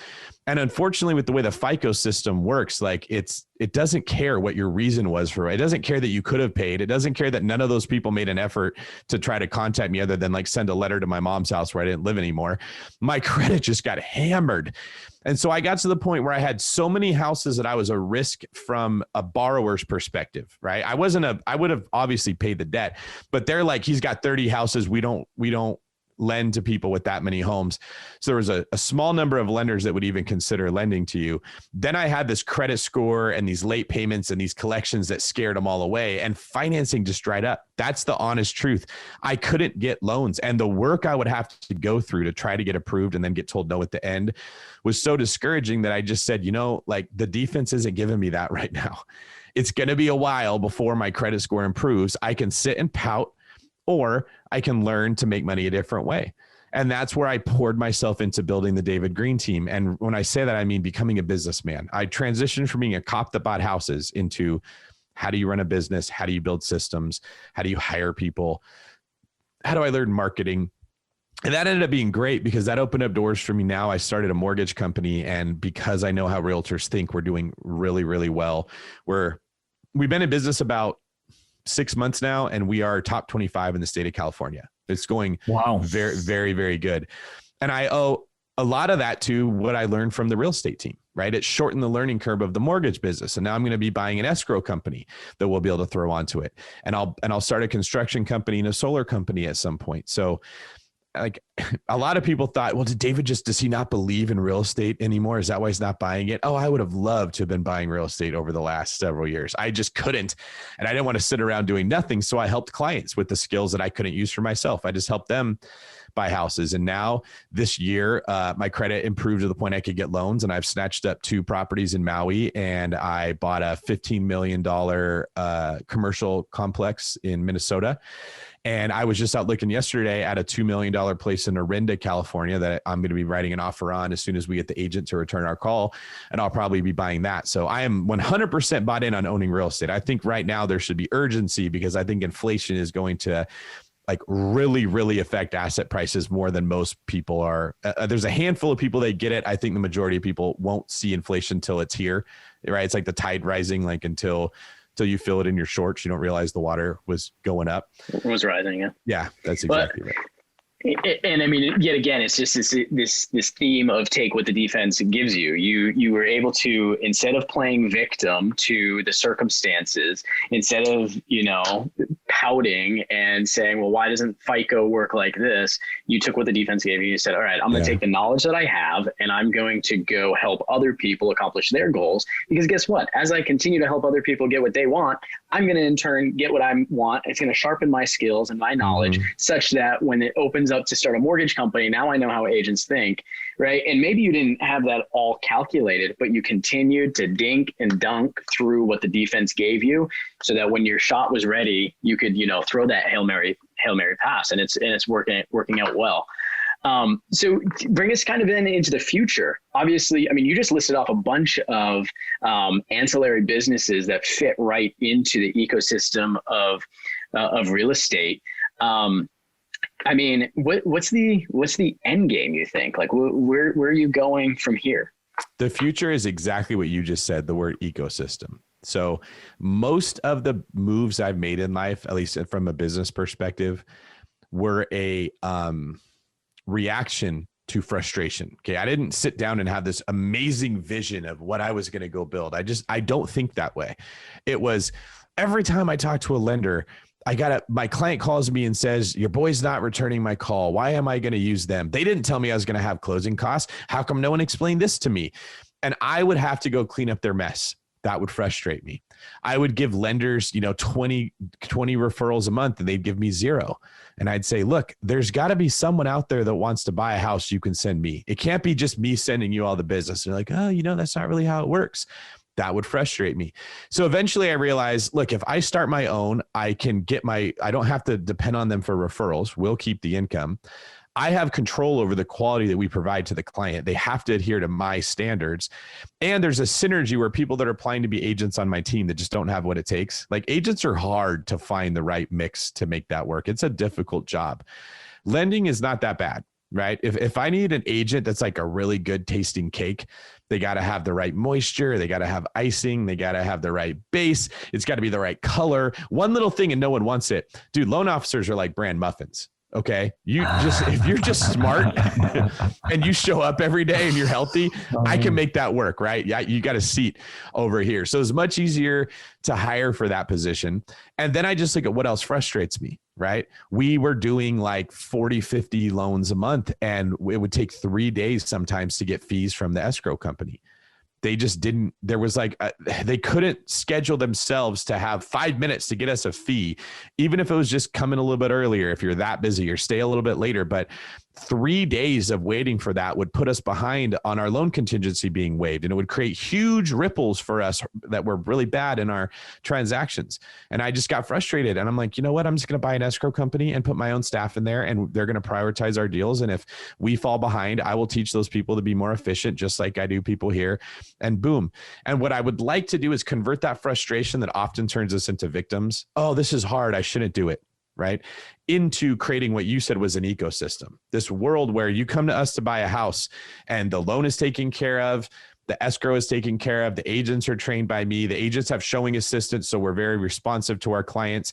And unfortunately, with the way the FICO system works, like it doesn't care what your reason was for it. It doesn't care that you could have paid. It doesn't care that none of those people made an effort to try to contact me other than like send a letter to my mom's house where I didn't live anymore. My credit just got hammered. And so I got to the point where I had so many houses that I was a risk from a borrower's perspective, right? I would have obviously paid the debt, but they're like, he's got 30 houses. We don't lend to people with that many homes. So there was a small number of lenders that would even consider lending to you. Then I had this credit score and these late payments and these collections that scared them all away, and financing just dried up. That's the honest truth. I couldn't get loans, and the work I would have to go through to try to get approved and then get told no at the end was so discouraging that I just said, like the defense isn't giving me that right now. It's going to be a while before my credit score improves. I can sit and pout, or I can learn to make money a different way. And that's where I poured myself into building the David Greene team. And when I say that, I mean becoming a businessman. I transitioned from being a cop that bought houses into how do you run a business? How do you build systems? How do you hire people? How do I learn marketing? And that ended up being great because that opened up doors for me. Now I started a mortgage company, and because I know how realtors think, we're doing really, really well. We've been in business about 6 months now, and we are top 25 in the state of California. It's going very, very, very good. And I owe a lot of that to what I learned from the real estate team, right? It shortened the learning curve of the mortgage business. And now I'm going to be buying an escrow company that we'll be able to throw onto it. And I'll start a construction company and a solar company at some point. So like a lot of people thought, well, does he not believe in real estate anymore? Is that why he's not buying it? Oh, I would have loved to have been buying real estate over the last several years. I just couldn't. And I didn't want to sit around doing nothing. So I helped clients with the skills that I couldn't use for myself. I just helped them buy houses. And now this year, my credit improved to the point I could get loans, and I've snatched up 2 properties in Maui, and I bought a $15 million commercial complex in Minnesota. And I was just out looking yesterday at a $2 million place in Orinda, California, that I'm going to be writing an offer on as soon as we get the agent to return our call. And I'll probably be buying that. So I am 100% bought in on owning real estate. I think right now there should be urgency because I think inflation is going to like really, really affect asset prices more than most people are. There's a handful of people that get it. I think the majority of people won't see inflation until it's here, right? It's like the tide rising, like until you feel it in your shorts, you don't realize the water was going up. It was rising, yeah. Yeah, that's exactly right. And I mean, yet again, it's just this theme of take what the defense gives you. You were able to, instead of playing victim to the circumstances, instead of, pouting and saying, well, why doesn't FICO work like this? You took what the defense gave you. You said, all right, I'm going to take the knowledge that I have, and I'm going to go help other people accomplish their goals. Because guess what? As I continue to help other people get what they want, I'm going to in turn get what I want. It's going to sharpen my skills and my knowledge such that when it opens up to start a mortgage company, now I know how agents think, right? And maybe you didn't have that all calculated, but you continued to dink and dunk through what the defense gave you so that when your shot was ready, you could, throw that Hail Mary pass, and it's working out well. So bring us kind of then into the future. Obviously, I mean, you just listed off a bunch of ancillary businesses that fit right into the ecosystem of real estate. I mean, what's the end game, you think? Like, where are you going from here? The future is exactly what you just said, the word ecosystem. So most of the moves I've made in life, at least from a business perspective, were a reaction to frustration. Okay. I didn't sit down and have this amazing vision of what I was going to go build. I don't think that way. It was every time I talk to a lender, my client calls me and says, your boy's not returning my call. Why am I going to use them? They didn't tell me I was going to have closing costs. How come no one explained this to me? And I would have to go clean up their mess. That would frustrate me. I would give lenders, 20 referrals a month and they'd give me 0. And I'd say, look, there's got to be someone out there that wants to buy a house you can send me. It can't be just me sending you all the business. And they're like, oh, that's not really how it works. That would frustrate me. So eventually I realized, look, if I start my own, I don't have to depend on them for referrals. We'll keep the income. I have control over the quality that we provide to the client. They have to adhere to my standards. And there's a synergy where people that are applying to be agents on my team that just don't have what it takes. Like, agents are hard to find the right mix to make that work. It's a difficult job. Lending is not that bad, right? If I need an agent that's like a really good tasting cake, they got to have the right moisture. They got to have icing. They got to have the right base. It's got to be the right color. One little thing and no one wants it. Dude, loan officers are like brand muffins. Okay. If you're just smart and you show up every day and you're healthy, I can make that work, right? Yeah. You got a seat over here. So it's much easier to hire for that position. And then I just look at what else frustrates me, right? We were doing like 40, 50 loans a month, and it would take 3 days sometimes to get fees from the escrow company. They just didn't, there was like, they couldn't schedule themselves to have 5 minutes to get us a fee, even if it was just coming a little bit earlier, if you're that busy, or stay a little bit later. But 3 days of waiting for that would put us behind on our loan contingency being waived. And it would create huge ripples for us that were really bad in our transactions. And I just got frustrated. And I'm like, you know what? I'm just going to buy an escrow company and put my own staff in there, and they're going to prioritize our deals. And if we fall behind, I will teach those people to be more efficient, just like I do people here. And boom. And what I would like to do is convert that frustration that often turns us into victims. Oh, this is hard. I shouldn't do it. Right? Into creating what you said was an ecosystem, this world where you come to us to buy a house and the loan is taken care of, the escrow is taken care of, the agents are trained by me, the agents have showing assistants, so we're very responsive to our clients.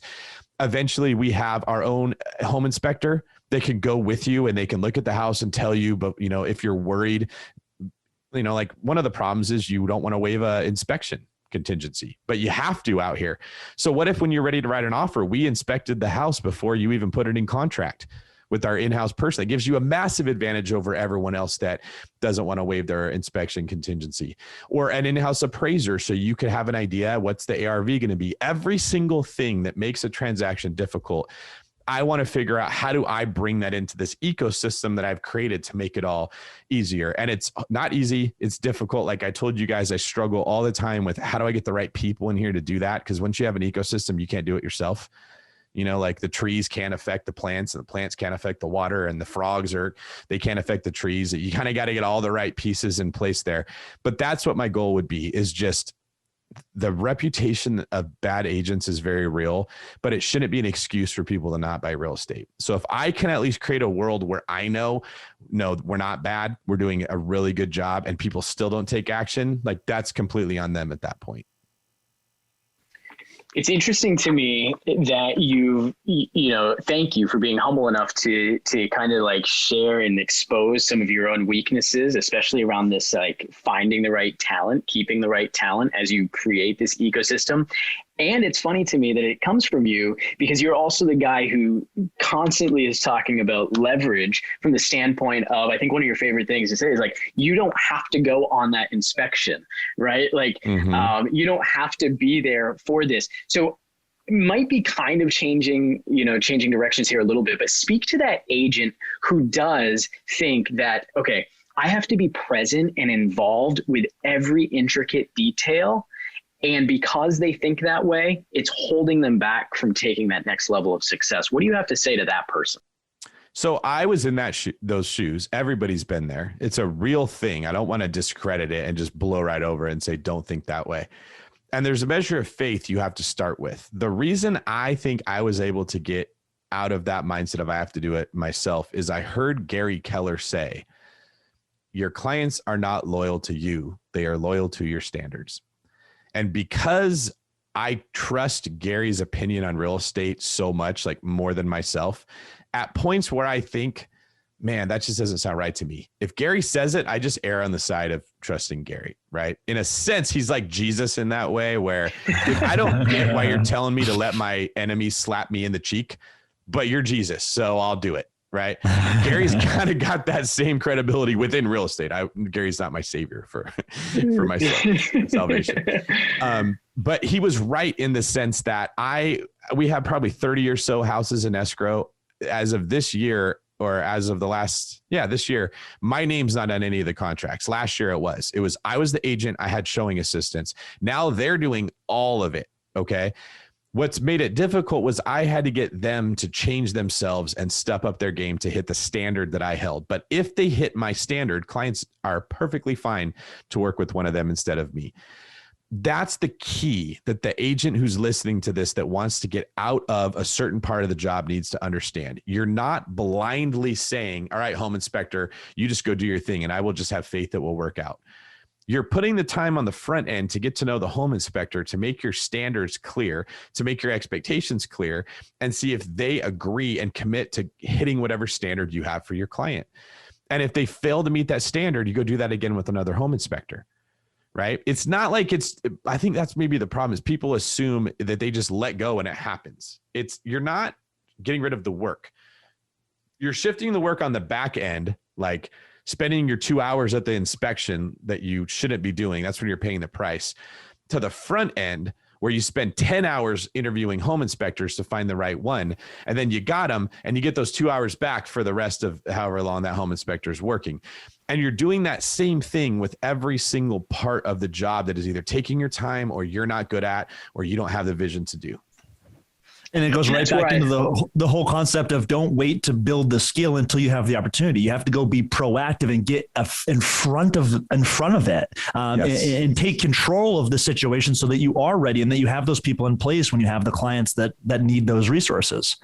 Eventually we have our own home inspector. They can go with you and they can look at the house and tell you, but if you're worried, like one of the problems is you don't want to waive an inspection contingency, but you have to out here. So what if when you're ready to write an offer, we inspected the house before you even put it in contract with our in-house person? That gives you a massive advantage over everyone else that doesn't want to waive their inspection contingency, or an in-house appraiser. So you could have an idea, what's the ARV going to be? Every single thing that makes a transaction difficult, I want to figure out, how do I bring that into this ecosystem that I've created to make it all easier? And it's not easy. It's difficult. Like I told you guys, I struggle all the time with how do I get the right people in here to do that? Because once you have an ecosystem, you can't do it yourself. Like the trees can't affect the plants, and the plants can't affect the water, and the frogs they can't affect the trees. You kind of got to get all the right pieces in place there. But that's what my goal would be, is just the reputation of bad agents is very real, but it shouldn't be an excuse for people to not buy real estate. So if I can at least create a world where I know, no, we're not bad, we're doing a really good job, and people still don't take action, like that's completely on them at that point. It's interesting to me that thank you for being humble enough to kind of like share and expose some of your own weaknesses, especially around this, like finding the right talent, keeping the right talent as you create this ecosystem. And it's funny to me that it comes from you, because you're also the guy who constantly is talking about leverage from the standpoint of, I think one of your favorite things to say is like, you don't have to go on that inspection, right? Like, you don't have to be there for this. So might be kind of changing directions here a little bit, but speak to that agent who does think that, okay, I have to be present and involved with every intricate detail. And because they think that way, it's holding them back from taking that next level of success. What do you have to say to that person? So I was in those shoes. Everybody's been there. It's a real thing. I don't want to discredit it and just blow right over and say, don't think that way. And there's a measure of faith you have to start with. The reason I think I was able to get out of that mindset of I have to do it myself is I heard Gary Keller say, your clients are not loyal to you. They are loyal to your standards. And because I trust Gary's opinion on real estate so much, like more than myself, at points where I think, man, that just doesn't sound right to me. If Gary says it, I just err on the side of trusting Gary, right? In a sense, he's like Jesus in that way, where if I don't get why you're telling me to let my enemy slap me in the cheek, but you're Jesus, so I'll do it, right? Gary's kind of got that same credibility within real estate. Gary's not my savior for my salvation. But he was right in the sense that we have probably 30 or so houses in escrow as of this year. Or as of this year, my name's not on any of the contracts. Last year I was the agent. I had showing assistants. Now they're doing all of it. Okay. What's made it difficult was I had to get them to change themselves and step up their game to hit the standard that I held. But if they hit my standard, clients are perfectly fine to work with one of them instead of me. That's the key that the agent who's listening to this that wants to get out of a certain part of the job needs to understand. You're not blindly saying, all right, home inspector, you just go do your thing and I will just have faith that will work out. You're putting the time on the front end to get to know the home inspector, to make your standards clear, to make your expectations clear, and see if they agree and commit to hitting whatever standard you have for your client. And if they fail to meet that standard, you go do that again with another home inspector. Right? It's not like I think that's maybe the problem is people assume that they just let go and it happens. You're not getting rid of the work. You're shifting the work on the back end, like spending your 2 hours at the inspection that you shouldn't be doing. That's when you're paying the price, to the front end where you spend 10 hours interviewing home inspectors to find the right one. And then you got them and you get those 2 hours back for the rest of however long that home inspector is working. And you're doing that same thing with every single part of the job that is either taking your time or you're not good at, or you don't have the vision to do. And it goes right back into the whole concept of don't wait to build the skill until you have the opportunity. You have to go be proactive and get in front of it and take control of the situation so that you are ready and that you have those people in place when you have the clients that need those resources.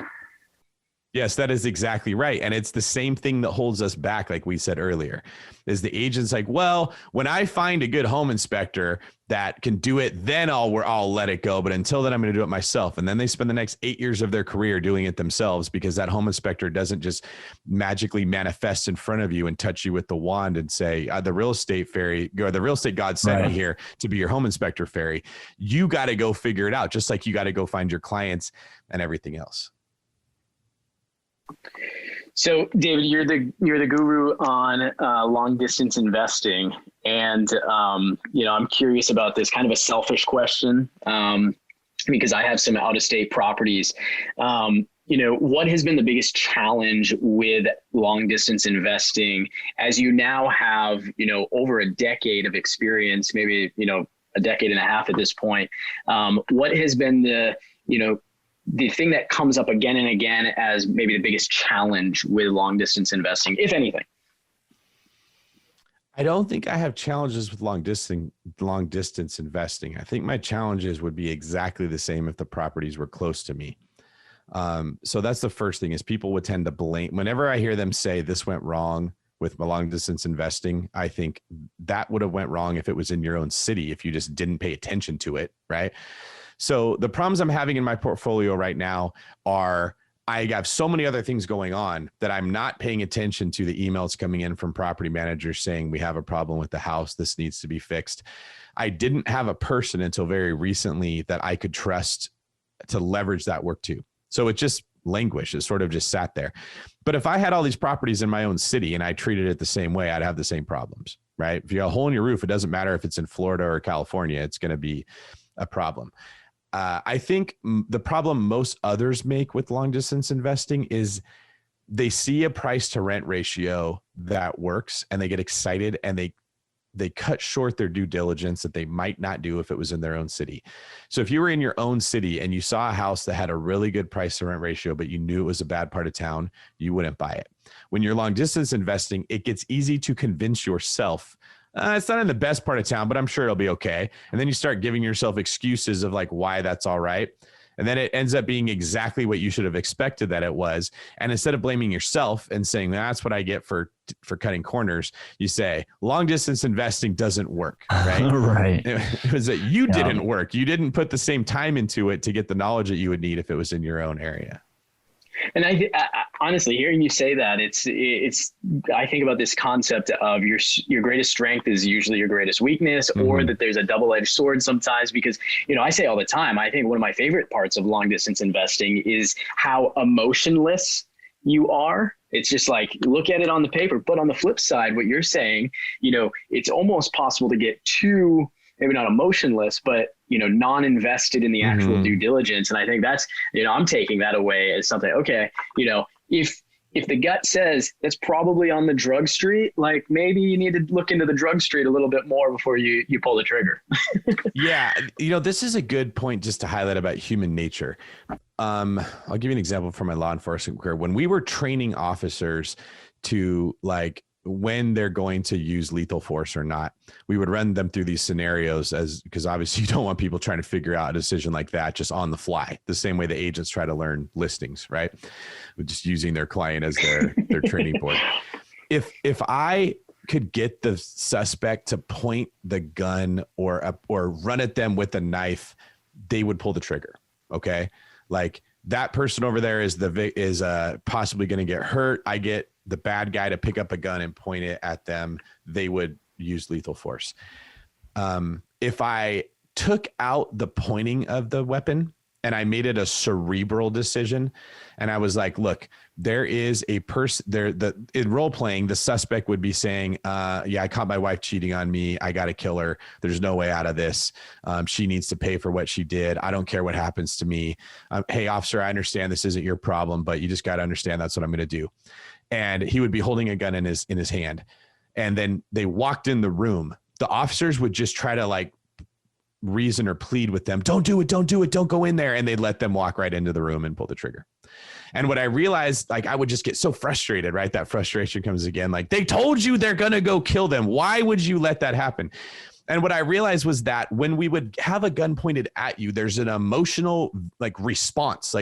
Yes, that is exactly right. And it's the same thing that holds us back, like we said earlier, is the agent's like, well, when I find a good home inspector that can do it, then I'll let it go. But until then, I'm going to do it myself. And then they spend the next 8 years of their career doing it themselves because that home inspector doesn't just magically manifest in front of you and touch you with the wand and say, the real estate fairy, or the real estate God sent me here to be your home inspector fairy. You got to go figure it out, just like you got to go find your clients and everything else. So, David, you're the guru on long distance investing, and I'm curious about this, kind of a selfish question, because I have some out of state properties. What has been the biggest challenge with long distance investing as you now have over a decade of experience, maybe a decade and a half at this point? What has been the thing that comes up again and again as maybe the biggest challenge with long distance investing, if anything? I don't think I have challenges with long distance investing. I think my challenges would be exactly the same if the properties were close to me. So that's the first thing, is people would tend to blame. Whenever I hear them say this went wrong with my long distance investing, I think that would have went wrong if it was in your own city, if you just didn't pay attention to it, right? So the problems I'm having in my portfolio right now are I have so many other things going on that I'm not paying attention to the emails coming in from property managers saying we have a problem with the house, this needs to be fixed. I didn't have a person until very recently that I could trust to leverage that work to. So it just languished. It sort of just sat there. But if I had all these properties in my own city and I treated it the same way, I'd have the same problems, right? If you have a hole in your roof, it doesn't matter if it's in Florida or California, it's going to be a problem. I think the problem most others make with long distance investing is they see a price to rent ratio that works and they get excited and they cut short their due diligence that they might not do if it was in their own city. So if you were in your own city and you saw a house that had a really good price to rent ratio, but you knew it was a bad part of town, you wouldn't buy it. When you're long distance investing, it gets easy to convince yourself it's not in the best part of town, but I'm sure it'll be okay. And then you start giving yourself excuses of like why that's all right. And then it ends up being exactly what you should have expected that it was. And instead of blaming yourself and saying, that's what I get for cutting corners, you say long distance investing doesn't work, right? Right. It was that you didn't work. You didn't put the same time into it to get the knowledge that you would need if it was in your own area. And I honestly, hearing you say that, it's. I think about this concept of your greatest strength is usually your greatest weakness, or that there's a double-edged sword sometimes. Because I say all the time, I think one of my favorite parts of long distance investing is how emotionless you are. It's just like, look at it on the paper. But on the flip side, what you're saying, it's almost possible to get too, maybe not emotionless, but non-invested in the actual due diligence. And I think that's, I'm taking that away as something, okay, if the gut says that's probably on the drug street, like maybe you need to look into the drug street a little bit more before you pull the trigger. Yeah. This is a good point just to highlight about human nature. I'll give you an example from my law enforcement career. When we were training officers to when they're going to use lethal force or not, we would run them through these scenarios because obviously you don't want people trying to figure out a decision like that just on the fly, the same way the agents try to learn listings, right? Just using their client as their training board. If I could get the suspect to point the gun or run at them with a knife, they would pull the trigger. Okay. Like that person over there is possibly going to get hurt. I get the bad guy to pick up a gun and point it at them, they would use lethal force. If I took out the pointing of the weapon and I made it a cerebral decision, and I was like, look, there is a person there that in role playing, the suspect would be saying, I caught my wife cheating on me. I got to kill her. There's no way out of this. She needs to pay for what she did. I don't care what happens to me. Hey, officer, I understand this isn't your problem, but you just got to understand that's what I'm going to do. And he would be holding a gun in his hand. And then they walked in the room. The officers would just try to reason or plead with them. Don't do it. Don't do it. Don't go in there. And they'd let them walk right into the room and pull the trigger. And what I realized, I would just get so frustrated, right? That frustration comes again. They told you they're going to go kill them. Why would you let that happen? And what I realized was that when we would have a gun pointed at you, there's an emotional response,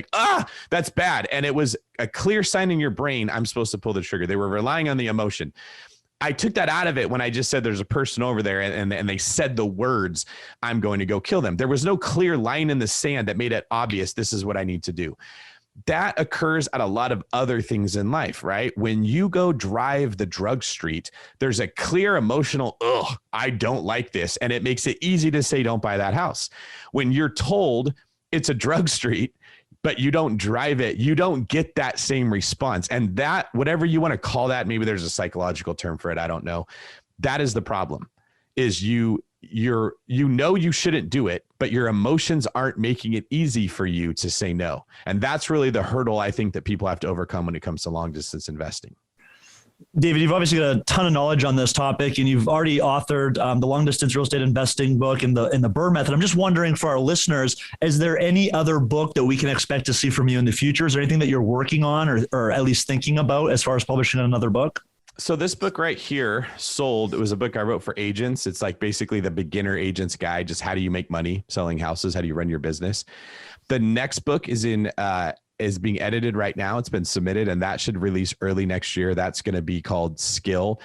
that's bad. And it was a clear sign in your brain, I'm supposed to pull the trigger. They were relying on the emotion. I took that out of it when I just said there's a person over there and they said the words, I'm going to go kill them. There was no clear line in the sand that made it obvious. This is what I need to do. That occurs at a lot of other things in life, right? When you go drive the drug street, there's a clear emotional, I don't like this. And it makes it easy to say, don't buy that house. When you're told it's a drug street, but you don't drive it, you don't get that same response. And that, whatever you want to call that, maybe there's a psychological term for it, I don't know. That is the problem, is you shouldn't do it, but your emotions aren't making it easy for you to say no. And that's really the hurdle I think that people have to overcome when it comes to long distance investing. David, you've obviously got a ton of knowledge on this topic, and you've already authored the long distance real estate investing book in the BRRRR method. I'm just wondering for our listeners, is there any other book that we can expect to see from you in the future? Is there anything that you're working on or at least thinking about as far as publishing another book? So this book right here, Sold, it was a book I wrote for agents. It's basically the beginner agent's guide, just how do you make money selling houses? How do you run your business? The next book is being edited right now. It's been submitted and that should release early next year. That's going to be called Skill.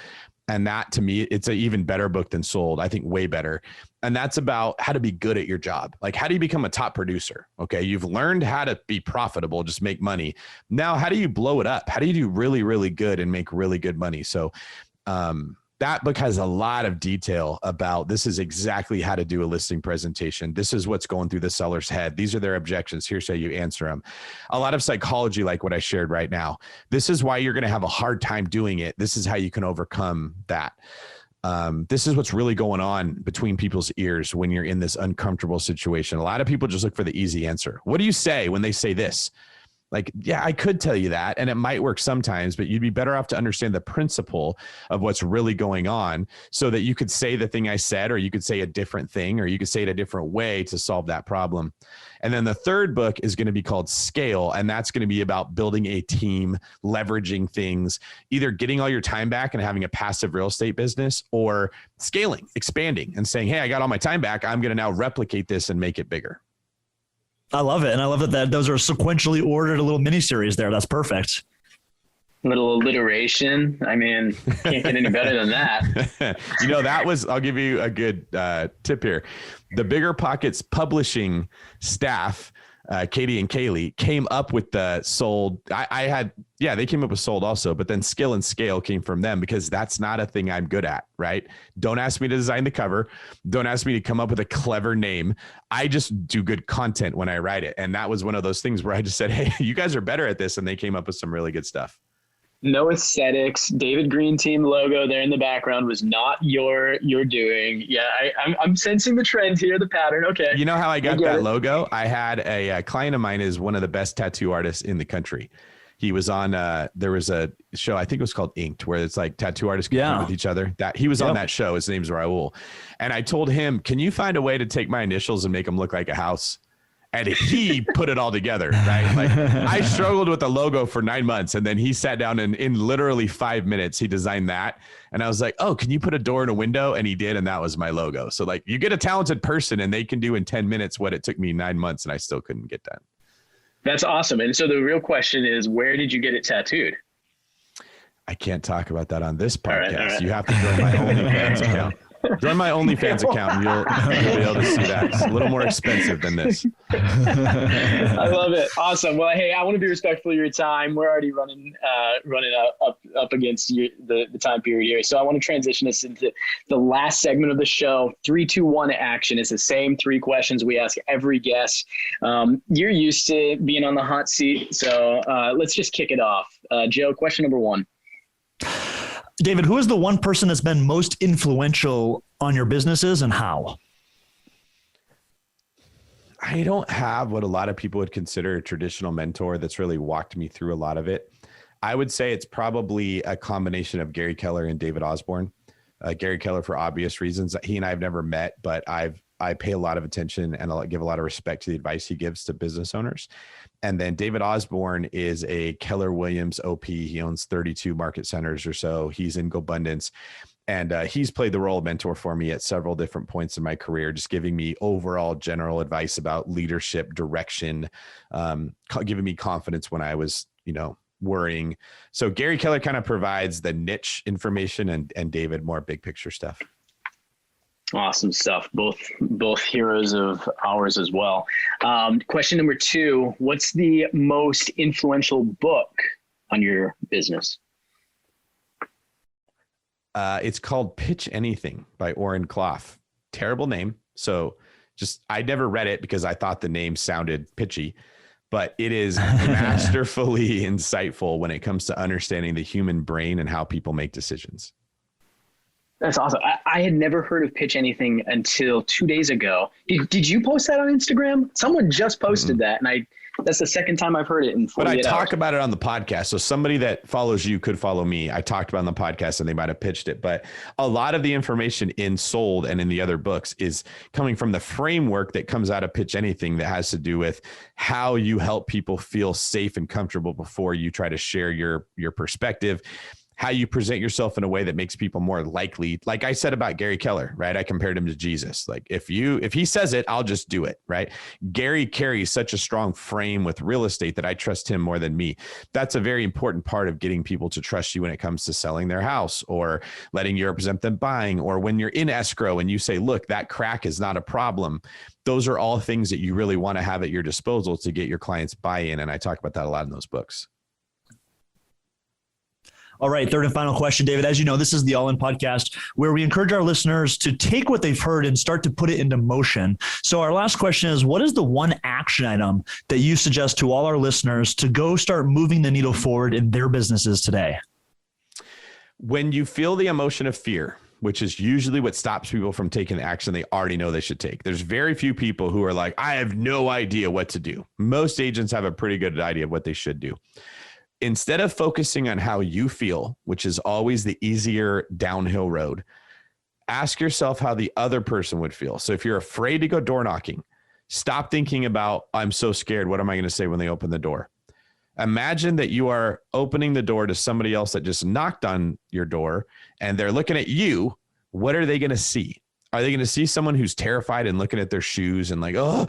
And that, to me, it's an even better book than Sold. I think way better. And that's about how to be good at your job. How do you become a top producer? Okay. You've learned how to be profitable, just make money. Now, how do you blow it up? How do you do really, really good and make really good money? So, that book has a lot of detail about this is exactly how to do a listing presentation. This is what's going through the seller's head. These are their objections. Here's how you answer them. A lot of psychology, like what I shared right now. This is why you're going to have a hard time doing it. This is how you can overcome that. This is what's really going on between people's ears when you're in this uncomfortable situation. A lot of people just look for the easy answer. What do you say when they say this? Like, yeah, I could tell you that, and it might work sometimes, but you'd be better off to understand the principle of what's really going on so that you could say the thing I said, or you could say a different thing, or you could say it a different way to solve that problem. And then the third book is going to be called Scale, and that's going to be about building a team, leveraging things, either getting all your time back and having a passive real estate business, or scaling, expanding, and saying, hey, I got all my time back. I'm going to now replicate this and make it bigger. I love it. And I love that those are sequentially ordered, a little mini series there. That's perfect. Little alliteration. I mean, can't get any better than that. That was, I'll give you a good tip here. The BiggerPockets publishing staff, Katie and Kaylee, came up with the sold. They came up with sold also, but then skill and scale came from them, because that's not a thing I'm good at, right? Don't ask me to design the cover. Don't ask me to come up with a clever name. I just do good content when I write it. And that was one of those things where I just said, hey, you guys are better at this. And they came up with some really good stuff. No aesthetics. David Greene team logo there in the background was not your doing. Yeah, I'm sensing the trend here, the pattern. Okay. You know how I got that logo? I had a client of mine is one of the best tattoo artists in the country. He was on, there was a show, I think it was called Inked, where it's like tattoo artists compete with each other. He was on that show. His name's Raul. And I told him, can you find a way to take my initials and make them look like a house? And he put it all together, right? Like, I struggled with the logo for 9 months, and then he sat down and in literally 5 minutes, he designed that. And I was like, oh, can you put a door and a window? And he did. And that was my logo. So like, you get a talented person and they can do in 10 minutes what it took me 9 months, and I still couldn't get done. That's awesome. And so the real question is, where did you get it tattooed? I can't talk about that on this podcast. All right. You have to join my OnlyFans account. Join my OnlyFans account and you'll be able to see that. It's a little more expensive than this. I love it. Awesome. Well, hey, I want to be respectful of your time. We're already running up against the time period here. So I want to transition us into the last segment of the show. 3, 2, 1 action. It's the same 3 questions we ask every guest. You're used to being on the hot seat. So let's just kick it off. Joe, question number 1. David, who is the one person that's been most influential on your businesses, and how? I don't have what a lot of people would consider a traditional mentor that's really walked me through a lot of it. I would say it's probably a combination of Gary Keller and David Osborne. Gary Keller, for obvious reasons. He and I have never met, but I pay a lot of attention and I give a lot of respect to the advice he gives to business owners. And then David Osborne is a Keller Williams OP. He owns 32 market centers or so. He's in GoBundance. And he's played the role of mentor for me at several different points in my career, just giving me overall general advice about leadership, direction, giving me confidence when I was, worrying. So Gary Keller kind of provides the niche information, and David more big picture stuff. Awesome stuff. Both heroes of ours as well. Question number 2, what's the most influential book on your business? It's called Pitch Anything by Oren Clough. Terrible name. So I never read it because I thought the name sounded pitchy, but it is masterfully insightful when it comes to understanding the human brain and how people make decisions. That's awesome. I had never heard of Pitch Anything until 2 days ago. Did you post that on Instagram? Someone just posted that, and that's the second time I've heard it in 48 hours. But I talk about it on the podcast. So somebody that follows you could follow me. I talked about it on the podcast and they might have pitched it, but a lot of the information in Sold and in the other books is coming from the framework that comes out of Pitch Anything that has to do with how you help people feel safe and comfortable before you try to share your perspective, how you present yourself in a way that makes people more likely. Like I said about Gary Keller, right? I compared him to Jesus. Like if he says it, I'll just do it, right? Gary carries such a strong frame with real estate that I trust him more than me. That's a very important part of getting people to trust you when it comes to selling their house or letting you represent them buying, or when you're in escrow and you say, look, that crack is not a problem. Those are all things that you really want to have at your disposal to get your clients buy-in. And I talk about that a lot in those books. All right, third and final question, David. As you know, this is the All In Podcast, where we encourage our listeners to take what they've heard and start to put it into motion. So our last question is, what is the one action item that you suggest to all our listeners to go start moving the needle forward in their businesses today? When you feel the emotion of fear, which is usually what stops people from taking the action they already know they should take. There's very few people who are like, I have no idea what to do. Most agents have a pretty good idea of what they should do. Instead of focusing on how you feel, which is always the easier downhill road, ask yourself how the other person would feel. So if you're afraid to go door knocking, stop thinking about, I'm so scared. What am I going to say when they open the door? Imagine that you are opening the door to somebody else that just knocked on your door and they're looking at you. What are they going to see? Are they going to see someone who's terrified and looking at their shoes and like, oh,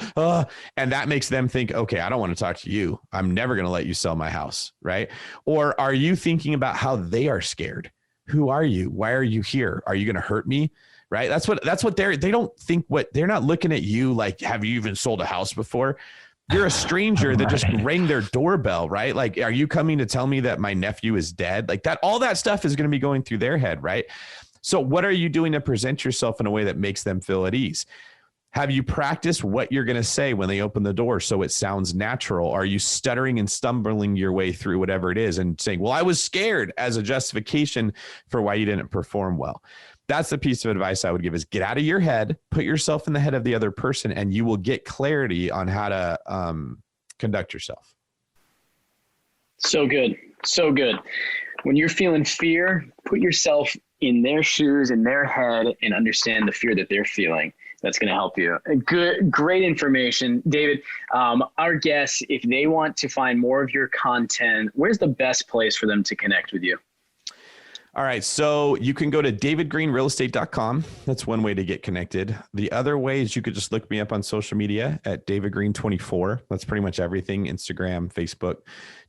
and that makes them think, okay, I don't want to talk to you. I'm never going to let you sell my house, right? Or are you thinking about how they are scared? Who are you? Why are you here? Are you going to hurt me? Right? That's what they don't think. What they're not looking at you like, have you even sold a house before? You're a stranger that just rang their doorbell, right? Like, are you coming to tell me that my nephew is dead? Like that, all that stuff is going to be going through their head, right? So what are you doing to present yourself in a way that makes them feel at ease? Have you practiced what you're going to say when they open the door so it sounds natural? Are you stuttering and stumbling your way through whatever it is and saying, well, I was scared as a justification for why you didn't perform well? That's the piece of advice I would give is get out of your head, put yourself in the head of the other person, and you will get clarity on how to conduct yourself. So good. So good. When you're feeling fear, put yourself in their shoes, in their head, and understand the fear that they're feeling. That's going to help you. Great information. David, our guests, if they want to find more of your content, where's the best place for them to connect with you? All right. So you can go to davidgreenrealestate.com. That's one way to get connected. The other way is you could just look me up on social media at davidgreen24. That's pretty much everything. Instagram, Facebook,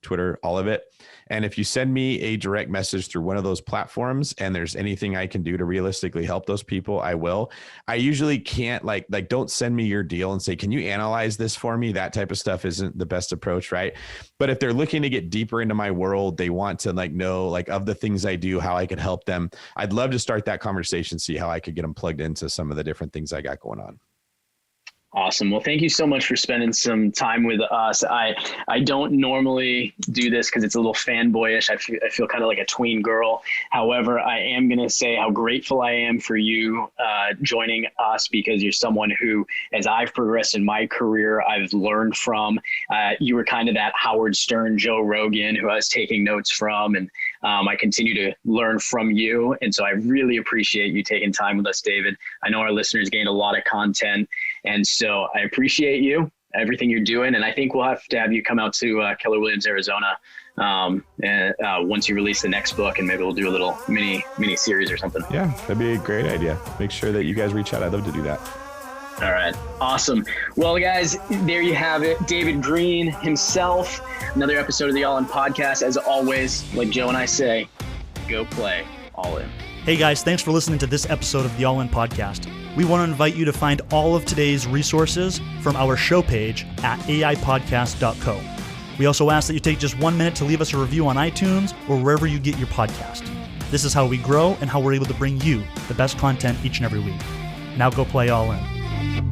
Twitter, all of it. And if you send me a direct message through one of those platforms and there's anything I can do to realistically help those people, I will. I usually can't like don't send me your deal and say, can you analyze this for me? That type of stuff isn't the best approach, right? But if they're looking to get deeper into my world, they want to know of the things I do, how I could help them. I'd love to start that conversation, see how I could get them plugged into some of the different things I got going on. Awesome. Well, thank you so much for spending some time with us. I don't normally do this because it's a little fanboyish. I feel kind of like a tween girl. However, I am going to say how grateful I am for you joining us, because you're someone who, as I've progressed in my career, I've learned from. You were kind of that Howard Stern, Joe Rogan, who I was taking notes from, and I continue to learn from you. And so I really appreciate you taking time with us, David. I know our listeners gained a lot of content. And so I appreciate you, everything you're doing. And I think we'll have to have you come out to Keller Williams, Arizona, once you release the next book, and maybe we'll do a little mini series or something. Yeah, that'd be a great idea. Make sure that you guys reach out. I'd love to do that. All right. Awesome. Well, guys, there you have it. David Greene himself, another episode of the All In Podcast. As always, like Joe and I say, go play all in. Hey guys, thanks for listening to this episode of the All In Podcast. We want to invite you to find all of today's resources from our show page at aipodcast.co. We also ask that you take just 1 minute to leave us a review on iTunes or wherever you get your podcast. This is how we grow and how we're able to bring you the best content each and every week. Now go play all in.